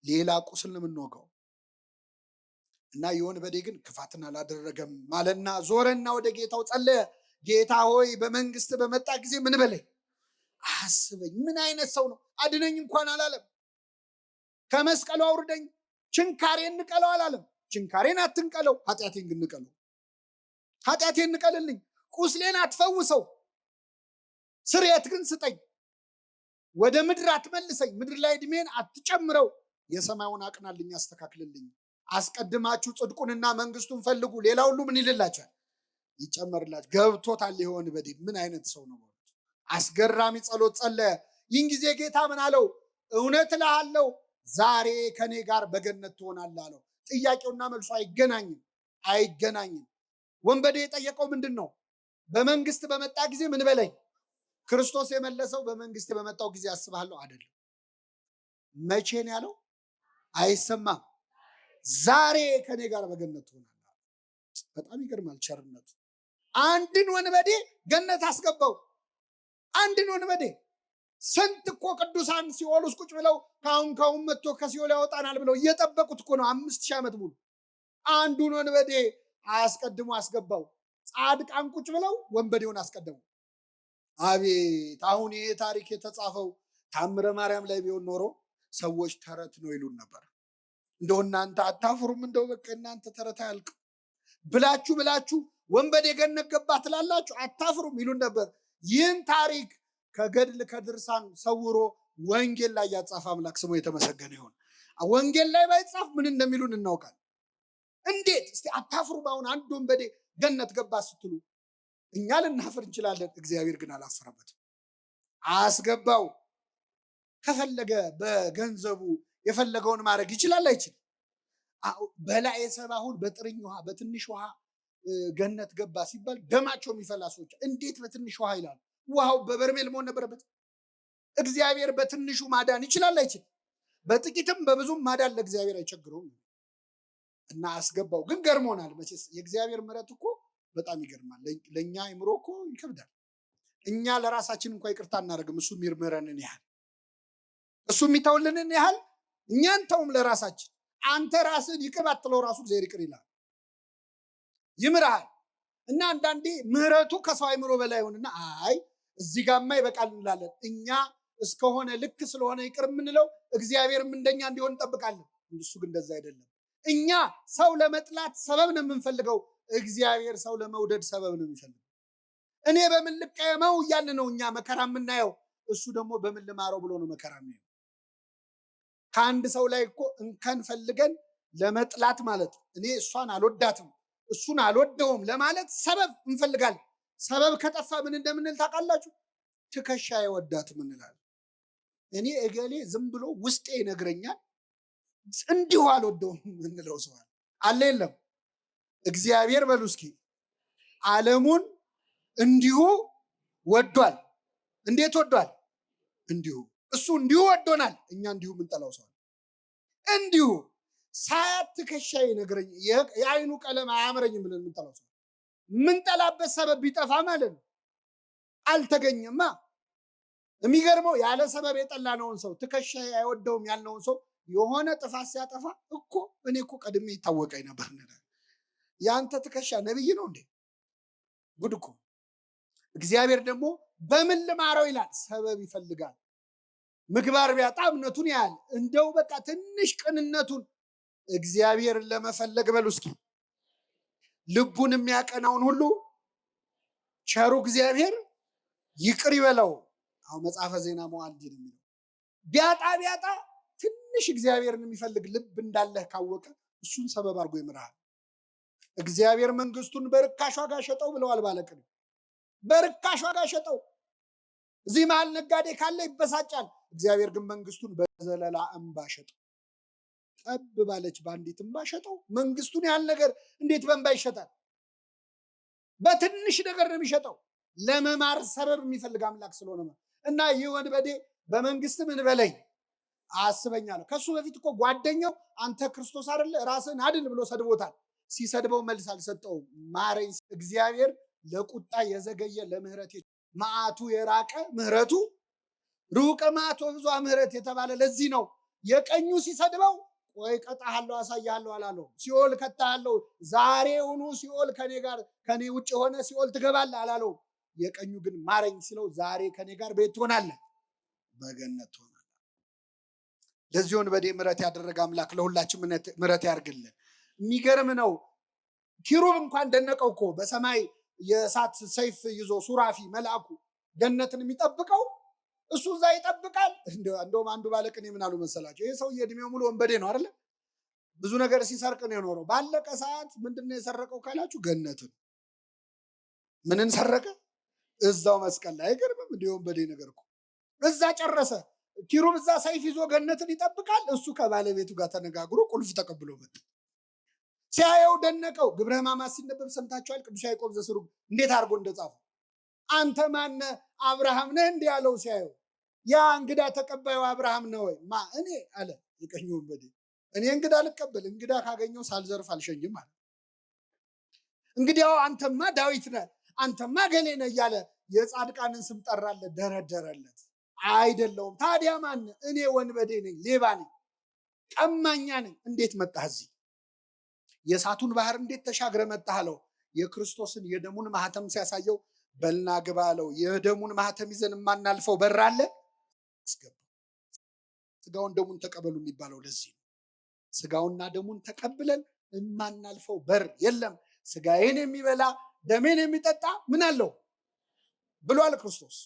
ሌላ ቁስል ነው የምንወጋው። እና የወንበዴ ግን ክፋትን አላደረገም ማለና ዞረና ወደ ጌታው ጸለየ። ጌታ ሆይ በመንግስት በመጣ ጊዜ ምን በለኝ አስበኝ። ምን አይነት ሰው ነው? አድነኝ እንኳን አላለም። ከመስቀሉ አውርደኝ፣ ችንካሬን ንቀለው አላለም። ችንካሬን አትንቀለው፣ ኃጢአቴን ግን ንቀለው። ኃጢአቴን ንቀልልኝ፣ ቁስሌን አትፈውሰው፣ ስርየት ግን ስጠኝ። ወደ ምድር አትመልሰኝ፣ ምድር ላይ ዕድሜን አትጨምረው፣ የሰማዩን አቅናልኝ፣ አስተካክልልኝ። አስቀድማችሁ ጽድቁንና መንግስቱን ፈልጉ፣ ሌላ ሁሉ ምን ይልላችኋል? ይጨመርላችሁ። ገብቶታል ይሄ ወንበዴ ምን አይነት ሰው ነው? አስገራሚ ጸሎት ጸለየ። ይህን ጊዜ ጌታ ምን አለው? እውነት እልሃለሁ ዛሬ ከኔ ጋር በገነት ትሆናለህ አለው። ጥያቄውና መልሱ አይገናኝም። ወንበዴ የጠየቀው ምንድን ነው? በመንግስት በመጣ ጊዜ ምን በለኝ። ክርስቶስ የመለሰው በመንግስት በመጣው ጊዜ አስብሃለሁ አይደለም። መቼ ነው ያለው? አይሰማም። ዛሬ ከኔ ጋር በገነት ትሆናለህ። በጣም ይገርማል ቸርነቱ። አንድን ወንበዴ ገነት አስገባው። አንድን ወንበዴ። ስንት እኮ ቅዱሳን ሲኦል ውስጥ ቁጭ ብለው ካሁን መጥቶ ከሲኦል ያወጣናል ብለው እየጠበቁት እኮ ነው 5000 ዓመት ሙሉ። አንዱን ወንበዴ አያስቀድሙ አስገባው። ጻድቃን ቁጭ ብለው ወንበዴውን አስቀደሙ። አቤት! አሁን ይሄ ታሪክ የተጻፈው ታምረ ማርያም ላይ ቢሆን ኖሮ ሰዎች ተረት ነው ይሉን ነበር። እንደው እናንተ አታፍሩም? እንደው በቃ እናንተ ተረት አያልቅም ብላችሁ ወንበዴ ገነት ገባ ትላላችሁ አታፍሩም ይሉን ነበር። ይህን ታሪክ ከገድል ከድርሳን ሰውሮ ወንጌል ላይ ያጻፈ አምላክ ስሙ የተመሰገነ ይሁን። ወንጌል ላይ ባይጻፍ ምን እንደሚሉን እናውቃለን። እንዴት እስቲ አታፍሩም? አሁን አንድ ወንበዴ ገነት ገባ ስትሉ እኛ ልናፍር እንችላለን። እግዚአብሔር ግን አላፈረበትም፣ አስገባው። ከፈለገ በገንዘቡ የፈለገውን ማድረግ ይችላል አይችልም? በላይ ሰብ አሁን በጥርኝ ውሃ በትንሽ ውሃ ገነት ገባ ሲባል ደማቸው የሚፈላ ሰዎች እንዴት በትንሽ ውሃ ይላሉ? ውሃው በበርሜል መሆን ነበረበት። እግዚአብሔር በትንሹ ማዳን ይችላል አይችልም? በጥቂትም በብዙም ማዳን ለእግዚአብሔር አይቸግረውም። እና አስገባው። ግን ገርሞናል መቼስ የእግዚአብሔር ምሕረት እኮ በጣም ይገርማል። ለእኛ አይምሮ እኮ ይከብዳል። እኛ ለራሳችን እንኳ ይቅርታ እናደርግም። እሱ የሚምረንን ያህል እሱ የሚተውልንን ያህል እኛን ተውም ለራሳችን። አንተ ራስን ይቅር አትለው ራሱ እግዚአብሔር ይቅር ይላል፣ ይምርሃል። እና አንዳንዴ ምህረቱ ከሰው አይምሮ በላይ ይሆንና አይ እዚህ ጋማ ይበቃል እንላለን። እኛ እስከሆነ ልክ ስለሆነ ይቅር የምንለው እግዚአብሔርም እንደኛ እንዲሆን እንጠብቃለን። እሱ ግን እንደዛ አይደለም። እኛ ሰው ለመጥላት ሰበብ ነው የምንፈልገው፣ እግዚአብሔር ሰው ለመውደድ ሰበብ ነው የሚፈልገው። እኔ በምን ልቀየመው እያልን ነው እኛ መከራ የምናየው፣ እሱ ደግሞ በምን ልማረው ብሎ ነው መከራ የሚያየው። ከአንድ ሰው ላይ እኮ እንከን ፈልገን ለመጥላት ማለት እኔ እሷን አልወዳትም እሱን አልወደውም ለማለት ሰበብ እንፈልጋለን። ሰበብ ከጠፋ ምን እንደምንል ታውቃላችሁ? ትከሻ አይወዳትም እንላለን። እኔ እገሌ ዝም ብሎ ውስጤ ይነግረኛል እንዲሁ አልወደውም እንለው ሰው አለ የለም? እግዚአብሔር በሉ እስኪ ዓለሙን እንዲሁ ወዷል። እንዴት ወዷል? እንዲሁ። እሱ እንዲሁ ወዶናል፣ እኛ እንዲሁ የምንጠላው ሰው እንዲሁ ሳያት ትከሻ ይነግረኝ የአይኑ ቀለም አያምረኝም ብለን የምንጠላው ሰው የምንጠላበት ሰበብ ቢጠፋ ማለት ነው። አልተገኘማ የሚገርመው ያለ ሰበብ የጠላነውን ሰው ትከሻ አይወደውም ያልነውን ሰው የሆነ ጥፋት ሲያጠፋ እኮ እኔ እኮ ቀድሜ ይታወቀኝ ነበር። ያንተ ትከሻ ነብይ ነው እንዴ? ጉድ እኮ። እግዚአብሔር ደግሞ በምን ልማረው ይላል፣ ሰበብ ይፈልጋል። ምግባር ቢያጣ እምነቱን ያህል እንደው በቃ ትንሽ ቅንነቱን እግዚአብሔርን ለመፈለግ በሉ እስኪ ልቡን የሚያቀናውን ሁሉ ቸሩ እግዚአብሔር ይቅር ይበለው። አሁን መጽሐፈ ዜና መዋዕል ነው የሚለው። ቢያጣ ትንሽ እግዚአብሔርን የሚፈልግ ልብ እንዳለህ ካወቀ እሱን ሰበብ አድርጎ ይምርሃል። እግዚአብሔር መንግስቱን በርካሽ ዋጋ ሸጠው ብለዋል ባለቅኔ። በርካሽ ዋጋ ሸጠው። እዚህ መሃል ነጋዴ ካለ ይበሳጫል። እግዚአብሔር ግን መንግስቱን በዘለላ እንባ ሸጠው። ጠብ ባለች በአንዲት እንባ ሸጠው። መንግስቱን ያህል ነገር እንዴት በእንባ ይሸጣል? በትንሽ ነገር ነው የሚሸጠው። ለመማር ሰበብ የሚፈልግ አምላክ ስለሆነ እና ይህ ወንበዴ በመንግስት ምን በለኝ አስበኛለሁ። ከሱ በፊት እኮ ጓደኛው አንተ ክርስቶስ አይደለ ራስን አድን ብሎ ሰድቦታል። ሲሰድበው መልስ አልሰጠውም። ማረኝ። እግዚአብሔር ለቁጣ የዘገየ ለምህረት መዓቱ የራቀ ምህረቱ ሩቅ መዓቱ ብዙ ምህረት የተባለ ለዚህ ነው። የቀኙ ሲሰድበው ቆይ ቀጣሃለሁ አሳያለሁ አላለው። ሲኦል ከታሃለሁ ዛሬውኑ ሲኦል ከኔ ጋር ከኔ ውጭ ሆነ ሲኦል ትገባለህ አላለው። የቀኙ ግን ማረኝ ሲለው ዛሬ ከኔ ጋር ቤት ትሆናለህ፣ በገነት ትሆናለህ። ለዚህ ወንበዴ ምህረት ያደረገ አምላክ ለሁላችን ምህረት ያርግልን። የሚገርም ነው። ኪሩብ እንኳን ደነቀው እኮ በሰማይ የእሳት ሰይፍ ይዞ ሱራፊ መልአኩ ገነትን የሚጠብቀው እሱ እዛ ይጠብቃል። እንደውም አንዱ ባለቅኔ ምን አሉ መሰላቸው? ይሄ ሰውዬ እድሜው ሙሉ ወንበዴ ነው አይደለ? ብዙ ነገር ሲሰርቅ ነው የኖረው። ባለቀ ሰዓት ምንድነው የሰረቀው ካላችሁ ገነትን። ምንን ሰረቀ? እዛው መስቀል ላይ። አይገርምም? እንደ ወንበዴ ነገር እኮ እዛ ጨረሰ። ኪሩብ እዛ ሰይፍ ይዞ ገነትን ይጠብቃል። እሱ ከባለቤቱ ጋር ተነጋግሮ ቁልፍ ተቀብሎ መጣ። ሲያየው ደነቀው። ግብረ ሕማማት ሲነበብ ሰምታችኋል። ቅዱስ ያዕቆብ ዘስሩግ እንዴት አድርጎ እንደጻፈው አንተ ማነ አብርሃም ነህ እንዲህ ያለው ሲያየው፣ ያ እንግዳ ተቀባዩ አብርሃም ነው ወይ? ማ እኔ አለ የቀኙ ወንበዴ። እኔ እንግዳ ልቀበል፣ እንግዳ ካገኘው ሳልዘርፍ አልሸኝም አለ። እንግዲያው አንተማ ዳዊት ነህ፣ አንተማ ገሌ ነህ እያለ የጻድቃንን ስም ጠራለት፣ ደረደረለት። አይደለውም። ታዲያ ማን? እኔ ወንበዴ ነኝ፣ ሌባ ነኝ፣ ቀማኛ ነኝ። እንዴት መጣህ እዚህ? የእሳቱን ባህር እንዴት ተሻግረ መጣህ አለው። የክርስቶስን የደሙን ማህተም ሲያሳየው በልና ግባ አለው። የደሙን ማህተም ይዘን የማናልፈው በር አለ? አስገባ። ስጋውን ደሙን ተቀበሉ የሚባለው ለዚህ ነው። ስጋውና ደሙን ተቀብለን የማናልፈው በር የለም። ስጋዬን የሚበላ ደሜን የሚጠጣ ምን አለው ብሏል ክርስቶስ።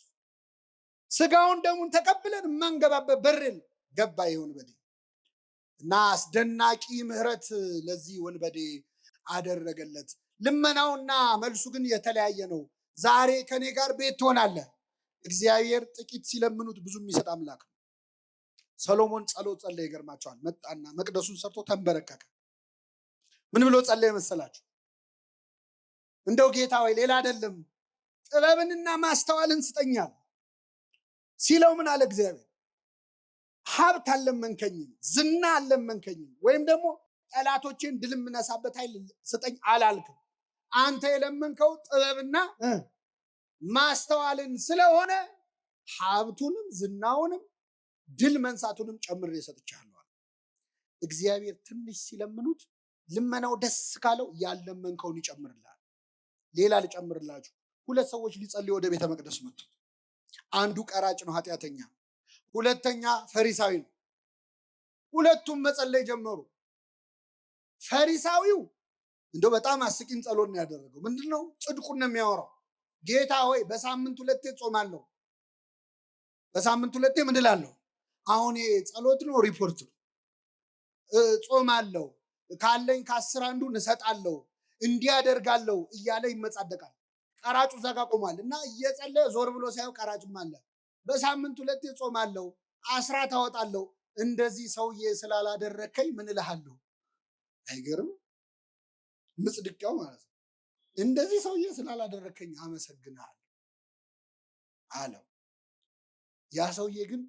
ስጋውን ደሙን ተቀብለን የማንገባበት በር የለም። ገባ ይህ ወንበዴ እና አስደናቂ ምህረት ለዚህ ወንበዴ አደረገለት። ልመናውና መልሱ ግን የተለያየ ነው። ዛሬ ከኔ ጋር ቤት ትሆናለህ። እግዚአብሔር ጥቂት ሲለምኑት ብዙ የሚሰጥ አምላክ ነው። ሰሎሞን ጸሎት ጸለየ። ይገርማቸዋል። መጣና መቅደሱን ሰርቶ ተንበረከከ። ምን ብሎ ጸለየ መሰላችሁ? እንደው ጌታ ወይ ሌላ አይደለም ጥበብንና ማስተዋልን ስጠኛል ሲለው ምን አለ እግዚአብሔር? ሀብት አልለመንከኝም፣ ዝና አልለመንከኝም፣ ወይም ደግሞ ጠላቶቼን ድል የምነሳበት ኃይል ስጠኝ አላልክም። አንተ የለመንከው ጥበብና ማስተዋልን ስለሆነ ሀብቱንም ዝናውንም ድል መንሳቱንም ጨምሬ ሰጥቻለሁ። እግዚአብሔር ትንሽ ሲለምኑት ልመናው ደስ ካለው ያለመንከውን ይጨምርልሃል። ሌላ ልጨምርላችሁ። ሁለት ሰዎች ሊጸልዩ ወደ ቤተ መቅደስ መጡ። አንዱ ቀራጭ ነው፣ ኃጢአተኛ። ሁለተኛ ፈሪሳዊ ነው። ሁለቱም መጸለይ ጀመሩ። ፈሪሳዊው እንደው በጣም አስቂኝ ጸሎት ነው ያደረገው። ምንድነው? ጽድቁን ነው የሚያወራው። ጌታ ሆይ በሳምንት ሁለቴ ጾማለሁ፣ በሳምንት ሁለቴ ምን እላለሁ? አሁን ጸሎት ነው ሪፖርት ነው። ጾማለሁ፣ ካለኝ ከ10 አንዱን እሰጣለሁ፣ እንዲህ አደርጋለሁ እያለ ይመጻደቃል። ቀራጩ እዛ ጋ ቆሟል እና እየጸለየ ዞር ብሎ ሳይው ቀራጭም አለ። በሳምንት ሁለቴ ጾማለሁ፣ 10 አወጣለሁ፣ እንደዚህ ሰውዬ ስላላደረከኝ ምን እልሃለሁ? አይገርም? ምጽድቂያው ማለት ነው። እንደዚህ ሰውዬ ስላላደረከኝ አመሰግናለሁ አለው። ያ ሰውዬ ግን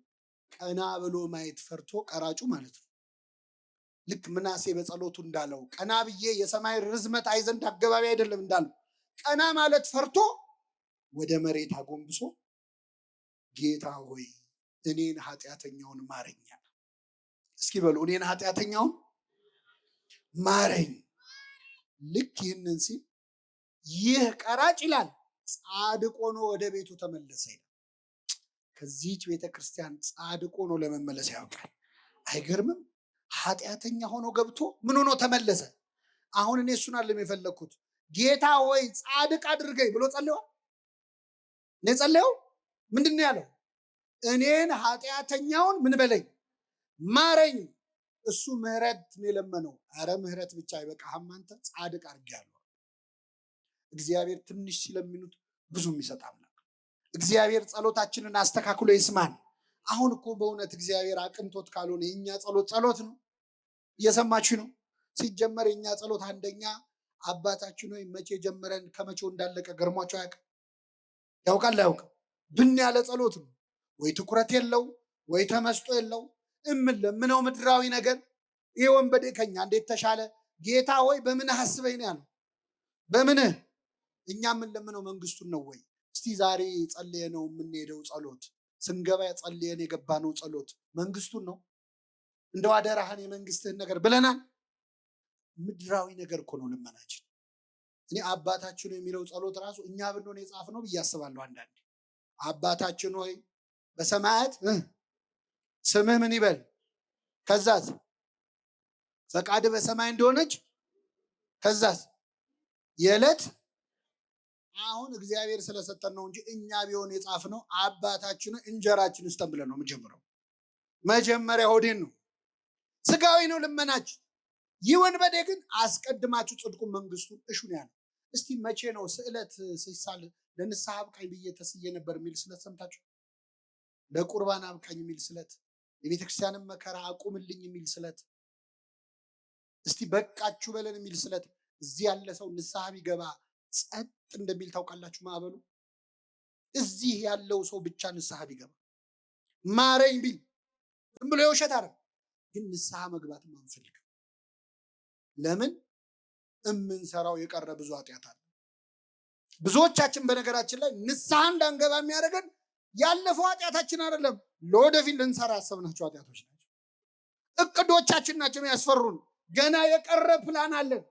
ቀና ብሎ ማየት ፈርቶ ቀራጩ ማለት ነው። ልክ ምናሴ በጸሎቱ እንዳለው ቀና ብዬ የሰማይ ርዝመት አይ ዘንድ አገባቢ አይደለም እንዳለው ቀና ማለት ፈርቶ ወደ መሬት አጎንብሶ ጌታ ሆይ እኔን ኃጢአተኛውን ማረኝ። እስኪ በሉ እኔን ኃጢአተኛውን ማረኝ። ልክ ይህንን ሲል ይህ ቀራጭ ይላል ጻድቅ ሆኖ ወደ ቤቱ ተመለሰ ይላል። ከዚህች ቤተክርስቲያን ጻድቅ ሆኖ ለመመለስ ያውቃል። አይገርምም? ኃጢአተኛ ሆኖ ገብቶ ምን ሆኖ ተመለሰ? አሁን እኔ እሱን አለም የፈለግኩት ጌታ ሆይ ጻድቅ አድርገኝ ብሎ ጸልዮ እኔ ጸልየው ምንድን ነው ያለው? እኔን ኃጢአተኛውን ምን በለኝ ማረኝ። እሱ ምህረት ነው የለመነው። አረ ምህረት ብቻ አይበቃህም አንተ ጻድቅ አድርጌያለሁ። እግዚአብሔር ትንሽ ሲለምኑት ብዙ የሚሰጥ አምላክ። እግዚአብሔር ጸሎታችንን አስተካክሎ ይስማን። አሁን እኮ በእውነት እግዚአብሔር አቅንቶት ካልሆነ የኛ ጸሎት ነው። እየሰማችሁ ነው? ሲጀመር የኛ ጸሎት አንደኛ አባታችን ሆይ መቼ ጀመረን ከመቼው እንዳለቀ ገርሟቸው ያውቃል አያውቅም? ብን ያለ ጸሎት ነው። ወይ ትኩረት የለው ወይ ተመስጦ የለው። ለምነው ምድራዊ ነገር። ይሄ ወንበዴ ከኛ እንዴት ተሻለ? ጌታ ሆይ በምንህ አስበኝ ነው ያለው። በምንህ? እኛ ለምነው መንግስቱን ነው ወይ? እስቲ ዛሬ ጸልየነው የምንሄደው ጸሎት፣ ስንገባ ጸልየን የገባነው ጸሎት መንግስቱን ነው? እንደው አደራህን የመንግስትህን ነገር ብለናል። ምድራዊ ነገር እኮ ነው ልመናችን። እኔ አባታችን የሚለው ጸሎት ራሱ እኛ ብንሆን የጻፍነው ብዬ አስባለሁ አንዳንዴ። አባታችን ሆይ በሰማያት ስምህ ምን ይበል፣ ከዛስ ፈቃድ በሰማይ እንደሆነች፣ ከዛስ የዕለት። አሁን እግዚአብሔር ስለሰጠን ነው እንጂ እኛ ቢሆን የጻፍነው አባታችን እንጀራችን ስጠን ብለን ነው የምጀምረው። መጀመሪያ ሆዴን ነው፣ ስጋዊ ነው ልመናችን። ይህ ወንበዴ ግን አስቀድማችሁ ጽድቁን መንግስቱን እሹ ነው ያለው። እስቲ መቼ ነው ስዕለት ሲሳል ለንስሐ አብቃኝ ብዬ ተስዬ ነበር የሚል ስለት ሰምታችሁ? ለቁርባን አብቃኝ የሚል ስለት፣ የቤተክርስቲያንን መከራ አቁምልኝ የሚል ስለት፣ እስቲ በቃችሁ በለን የሚል ስለት። እዚህ ያለ ሰው ንስሐ ቢገባ ጸጥ እንደሚል ታውቃላችሁ ማዕበሉ። እዚህ ያለው ሰው ብቻ ንስሐ ቢገባ ማረኝ ቢል ዝም ብሎ የውሸት አረ ግን ንስሐ መግባትም አንፈልግም። ለምን? እምንሰራው የቀረ ብዙ ኃጢአት አለ። ብዙዎቻችን በነገራችን ላይ ንስሐ እንዳንገባ የሚያደርገን ያለፈው ኃጢአታችን አይደለም፣ ለወደፊት ልንሰራ ያሰብናቸው ኃጢአቶች ናቸው። እቅዶቻችን ናቸው ያስፈሩን። ገና የቀረ ፕላን አለን።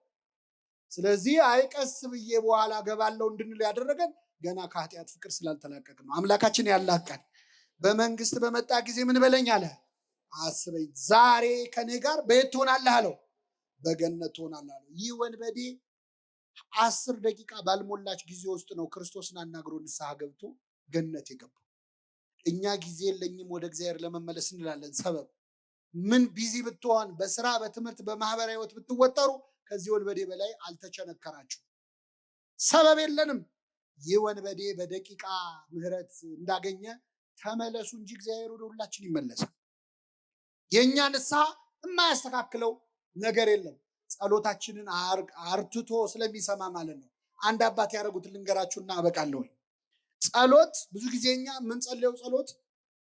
ስለዚህ አይቀስ ብዬ በኋላ ገባለው እንድንል ያደረገን ገና ከኃጢአት ፍቅር ስላልተላቀቅ ነው። አምላካችን ያላቀን። በመንግስት በመጣ ጊዜ ምን በለኝ አለ? አስበኝ። ዛሬ ከኔ ጋር በየት ትሆናለህ አለው? በገነት ትሆናለህ አለው። ይህ ወንበዴ 10 ደቂቃ ባልሞላች ጊዜ ውስጥ ነው ክርስቶስን አናግሮ ንስሐ ገብቶ ገነት የገባው። እኛ ጊዜ የለኝም ወደ እግዚአብሔር ለመመለስ እንላለን። ሰበብ ምን ቢዚ ብትሆን፣ በስራ በትምህርት በማህበራዊ ህይወት ብትወጠሩ ከዚህ ወንበዴ በላይ አልተቸነከራችሁ። ሰበብ የለንም። ይህ ወንበዴ በደቂቃ ምህረት እንዳገኘ ተመለሱ እንጂ እግዚአብሔር ወደ ሁላችን ይመለሳል። የእኛ ንስሐ የማያስተካክለው ነገር የለም። ጸሎታችንን አርትቶ ስለሚሰማ ማለት ነው። አንድ አባት ያደረጉትን ልንገራችሁና አበቃለሁ። ጸሎት ብዙ ጊዜ እኛ የምንጸልየው ጸሎት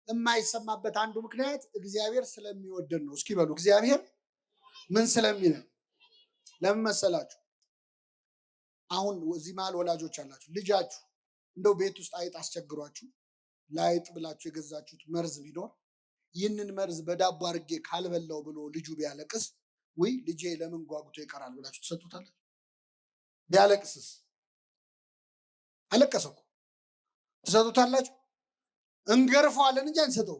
የማይሰማበት አንዱ ምክንያት እግዚአብሔር ስለሚወደን ነው። እስኪ በሉ እግዚአብሔር ምን ስለሚለን። ለምን መሰላችሁ? አሁን እዚህ መሀል ወላጆች አላችሁ። ልጃችሁ እንደው ቤት ውስጥ አይጥ አስቸግሯችሁ ለአይጥ ብላችሁ የገዛችሁት መርዝ ቢኖር ይህንን መርዝ በዳቦ አድርጌ ካልበላው ብሎ ልጁ ቢያለቅስ ወይ ልጄ ለምን ጓጉቶ ይቀራል ብላችሁ ትሰጡታላችሁ? ቢያለቅስስ? አለቀሰ እኮ ትሰጡታላችሁ? እንገርፈዋለን እንጂ አንሰጠው።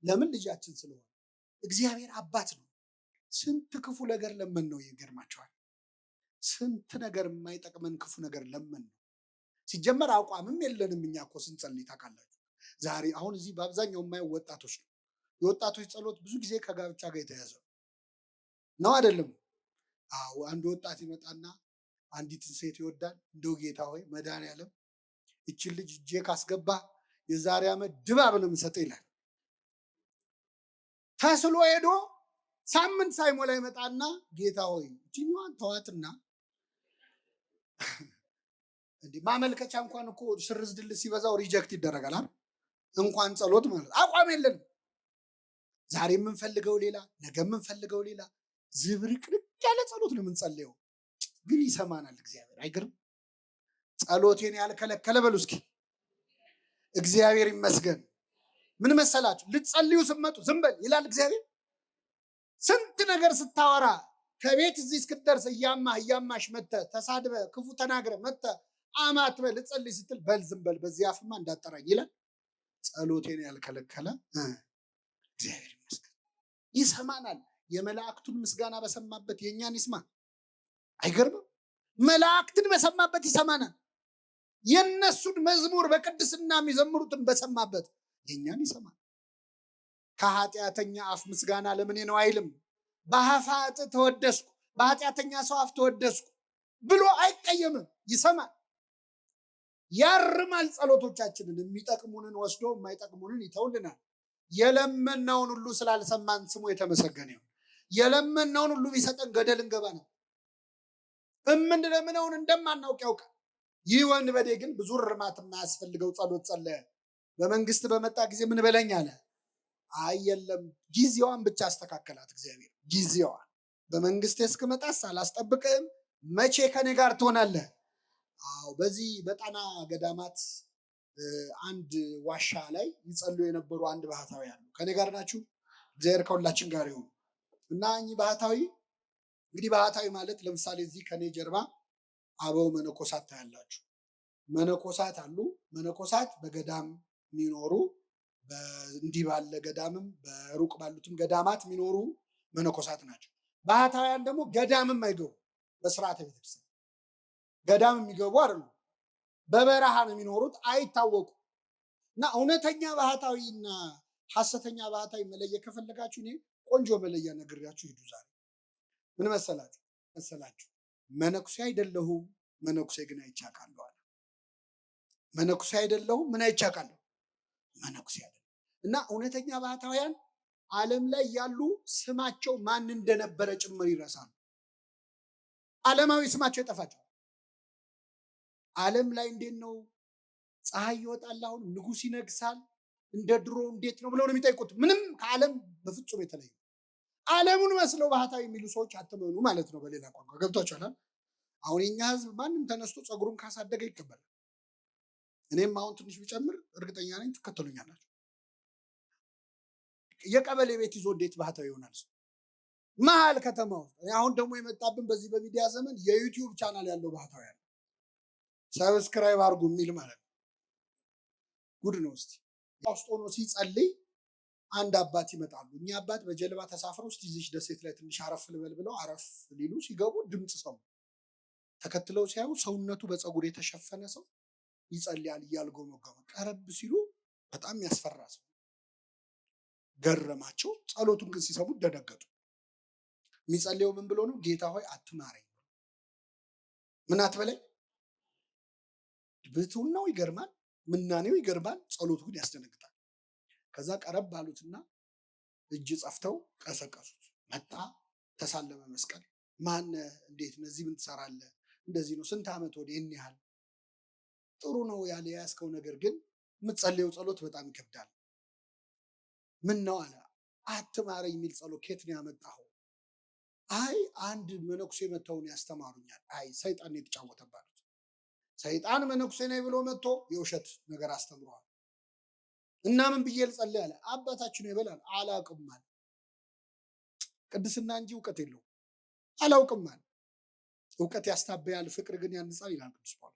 ለምን? ልጃችን ስለሆነ። እግዚአብሔር አባት ነው። ስንት ክፉ ነገር ለምን ነው ይገርማቸዋል። ስንት ነገር የማይጠቅመን ክፉ ነገር ለምን ነው። ሲጀመር አቋምም የለንም እኛ እኮ ስንጸልይ ታውቃላችሁ። ዛሬ አሁን እዚህ በአብዛኛው የማየው ወጣቶች ነው። የወጣቶች ጸሎት ብዙ ጊዜ ከጋብቻ ጋር የተያዘ ነው አይደለም? አዎ። አንድ ወጣት ይመጣና አንዲትን ሴት ይወዳል። እንደው ጌታ ሆይ መድኃኒዓለም እችን ልጅ እጄ ካስገባ የዛሬ ዓመት ድባብ ነው የምሰጠው ይላል። ተስሎ ሄዶ ሳምንት ሳይሞላ ይመጣና ጌታ ሆይ እችኛዋን ተዋትና እንዲህ ማመልከቻ እንኳን እኮ ሽርዝ ድልስ ሲበዛው ሪጀክት ይደረጋል አይደል? እንኳን ጸሎት ማለት አቋም የለንም። ዛሬ የምንፈልገው ሌላ፣ ነገ የምንፈልገው ሌላ፣ ዝብርቅርቅ ያለ ጸሎት ነው የምንጸልየው። ግን ይሰማናል እግዚአብሔር። አይገርም? ጸሎቴን ያልከለከለ በሉ እስኪ እግዚአብሔር ይመስገን። ምን መሰላችሁ? ልትጸልዩ ስትመጡ ዝም በል ይላል እግዚአብሔር። ስንት ነገር ስታወራ ከቤት እዚህ እስክትደርስ እያማሽ መጥተህ ተሳድበ ክፉ ተናግረ መጥተህ አማትበህ ልትጸልይ ስትል በል ዝም በል በዚህ አፍማ እንዳጠራኝ ይላል። ጸሎቴን ያልከለከለ እግዚአብሔር ይመስገን ይሰማናል። የመላእክቱን ምስጋና በሰማበት የእኛን ይስማ። አይገርምም? መላእክትን በሰማበት ይሰማናል። የእነሱን መዝሙር በቅድስና የሚዘምሩትን በሰማበት የእኛን ይሰማል። ከኃጢአተኛ አፍ ምስጋና ለምኔ ነው አይልም። በአፋጥ ተወደስኩ፣ በኃጢአተኛ ሰው አፍ ተወደስኩ ብሎ አይቀየምም። ይሰማል፣ ያርማል። ጸሎቶቻችንን የሚጠቅሙንን ወስዶ የማይጠቅሙንን ይተውልናል። የለመናውን ሁሉ ስላልሰማን ስሙ የተመሰገነ ይሁን። የለመናውን ሁሉ ቢሰጠን ገደል እንገባ ነው። እምንለምነውን እንደማናውቅ ያውቃል። ይህ ወንበዴ ግን ብዙ እርማት የማያስፈልገው ጸሎት ጸለየ። በመንግስት በመጣ ጊዜ ምን በለኝ አለ። አይ የለም ጊዜዋን ብቻ አስተካከላት እግዚአብሔር። ጊዜዋን በመንግስት እስክመጣስ አላስጠብቅም። መቼ ከኔ ጋር ትሆናለህ? አዎ በዚህ በጣና ገዳማት አንድ ዋሻ ላይ ይጸልዩ የነበሩ አንድ ባህታዊ አሉ። ከኔ ጋር ናችሁ? እግዚአብሔር ከሁላችን ጋር ይሁን። እና እኚህ ባህታዊ እንግዲህ ባህታዊ ማለት ለምሳሌ እዚህ ከኔ ጀርባ አበው መነኮሳት ታያላችሁ። መነኮሳት አሉ። መነኮሳት በገዳም የሚኖሩ እንዲህ ባለ ገዳምም በሩቅ ባሉትም ገዳማት የሚኖሩ መነኮሳት ናቸው። ባህታውያን ደግሞ ገዳምም አይገቡ፣ በስርዓተ ቤተክርስቲያን ገዳም የሚገቡ አይደሉም። በበረሃ ነው የሚኖሩት፣ አይታወቁ እና እውነተኛ ባህታዊና ሐሰተኛ ባህታዊ መለየ ከፈለጋችሁ እኔ ቆንጆ መለያ ነግሬያችሁ ሂዱ። ዛሬ ምን መሰላችሁ? መነኩሴ አይደለሁም፣ መነኩሴ ግን አይቻቃለሁ አለ። መነኩሴ አይደለሁም፣ ምን አይቻቃለሁ? መነኩሴ አይደለሁም። እና እውነተኛ ባህታውያን ዓለም ላይ ያሉ ስማቸው ማን እንደነበረ ጭምር ይረሳሉ። ዓለማዊ ስማቸው ይጠፋቸዋል። ዓለም ላይ እንዴት ነው ፀሐይ ይወጣል፣ አሁን ንጉስ ይነግሳል፣ እንደ ድሮ እንዴት ነው ብለው ነው የሚጠይቁት። ምንም ከዓለም በፍጹም የተለየ ዓለሙን መስለው ባህታዊ የሚሉ ሰዎች አትመኑ ማለት ነው። በሌላ ቋንቋ ገብቷችኋል? አሁን የኛ ህዝብ ማንም ተነስቶ ፀጉሩን ካሳደገ ይቀበላል። እኔም አሁን ትንሽ ብጨምር እርግጠኛ ነኝ ትከተሉኛላችሁ። የቀበሌ ቤት ይዞ እንዴት ባህታዊ ይሆናል ሰው? መሀል ከተማ ውስጥ። አሁን ደግሞ የመጣብን በዚህ በሚዲያ ዘመን የዩቲዩብ ቻናል ያለው ባህታዊ ያለ ሰብስክራይብ አድርጉ የሚል ማለት ነው። ጉድ ነው። እስቲ ውስጥ ሆኖ ሲጸልይ አንድ አባት ይመጣሉ። እኛ አባት በጀልባ ተሳፍረው እስቲ እዚች ደሴት ላይ ትንሽ አረፍ ልበል ብለው አረፍ ሊሉ ሲገቡ ድምፅ ሰሙ። ተከትለው ሲያዩ ሰውነቱ በፀጉር የተሸፈነ ሰው ይጸልያል እያልጎመጎመ። ቀረብ ሲሉ በጣም ያስፈራ ሰው ገረማቸው። ጸሎቱን ግን ሲሰሙት ደነገጡ። የሚጸልየው ምን ብሎ ነው? ጌታ ሆይ አትማረኝ፣ ምን አትበለኝ። ብሕትውናው ይገርማል፣ ምናኔው ይገርማል፣ ጸሎቱ ግን ያስደነግጣል። ከዛ ቀረብ ባሉትና እጅ ጸፍተው ቀሰቀሱት። መጣ፣ ተሳለመ መስቀል። ማነ? እንዴት ነዚህ? ምን ትሰራለህ? እንደዚህ ነው። ስንት ዓመት ወዲህ? ይህን ያህል። ጥሩ ነው ያለ የያዝከው ነገር ግን የምትጸልየው ጸሎት በጣም ይከብዳል። ምን ነው አለ። አትማረኝ የሚል ጸሎት ከየት ነው ያመጣኸው? አይ አንድ መነኩሴ መተውን ያስተማሩኛል። አይ ሰይጣን ነው የተጫወተባሉት። ሰይጣን መነኩሴ ነኝ ብሎ መጥቶ የውሸት ነገር አስተምሯል። እና ምን ብዬ ልጸልይ አለ። አባታችን ይበላል። አላውቅም አለ። ቅድስና እንጂ እውቀት የለውም። አላውቅም አለ። እውቀት ያስታበያል፣ ፍቅር ግን ያንጻል ይላል ቅዱስ ጳውሎስ።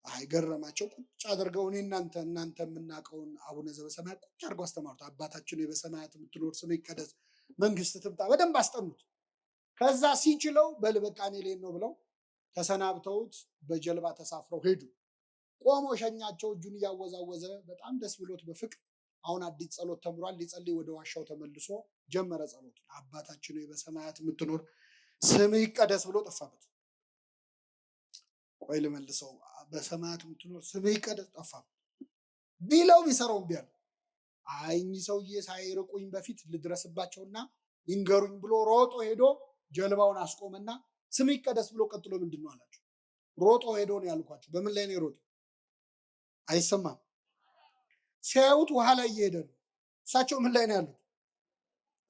አይ ገረማቸው። ቁጭ አድርገው እኔ እናንተ የምናውቀውን አቡነ ዘበሰማያት ቁጭ አድርገው አስተማሩት። አባታችን በሰማያት የምትኖር ስምህ ይቀደስ፣ መንግስት ትምጣ። በደንብ አስጠኑት። ከዛ ሲችለው በል በቃ እኔ ልሄድ ነው ብለው ተሰናብተውት በጀልባ ተሳፍረው ሄዱ። ቆሞ ሸኛቸው፣ እጁን እያወዛወዘ በጣም ደስ ብሎት በፍቅር አሁን አዲስ ጸሎት ተምሯል። ሊጸልይ ወደ ዋሻው ተመልሶ ጀመረ ጸሎቱን። አባታችን በሰማያት የምትኖር ስምህ ይቀደስ ብሎ ጠፋበት። ቆይ ልመልሰው። በሰማያት የምትኖር ስምህ ይቀደስ ጠፋበት ቢለው ቢሰራው እምቢ አለ። አይ እኚህ ሰውዬ ሳይርቁኝ በፊት ልድረስባቸውና ይንገሩኝ ብሎ ሮጦ ሄዶ ጀልባውን አስቆመና ስምህ ይቀደስ ብሎ ቀጥሎ ምንድን ነው አላቸው። ሮጦ ሄዶ ነው ያልኳቸው። በምን ላይ ነው የሮጦ? አይሰማም። ሲያዩት ውሃ ላይ እየሄደ ነው። እሳቸው ምን ላይ ነው ያሉት?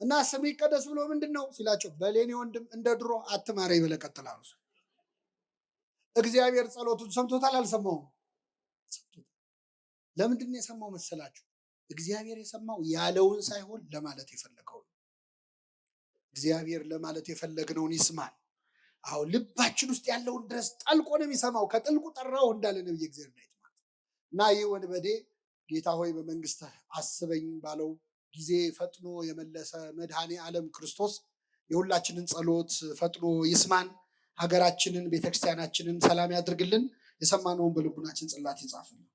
እና ስምህ ይቀደስ ብሎ ምንድን ነው ሲላቸው፣ በሌኔ ወንድም እንደ ድሮ አትማረኝ ብለህ ቀጥል አሉ። እግዚአብሔር ጸሎቱን ሰምቶታል? አልሰማውም? ለምንድን ነው የሰማው መሰላችሁ? እግዚአብሔር የሰማው ያለውን ሳይሆን ለማለት የፈለገው ነው። እግዚአብሔር ለማለት የፈለግነውን ይስማል። አሁን ልባችን ውስጥ ያለውን ድረስ ጠልቆ ነው የሚሰማው። ከጥልቁ ጠራው እንዳለ ነብይ እግዚአብሔር ነው ማለት እና ይህ ወንበዴ ጌታ ሆይ በመንግስትህ አስበኝ ባለው ጊዜ ፈጥኖ የመለሰ መድኃኔ ዓለም ክርስቶስ የሁላችንን ጸሎት ፈጥኖ ይስማን። ሀገራችንን ቤተክርስቲያናችንን ሰላም ያድርግልን። የሰማነውን በልቡናችን ጽላት ይጻፍልን።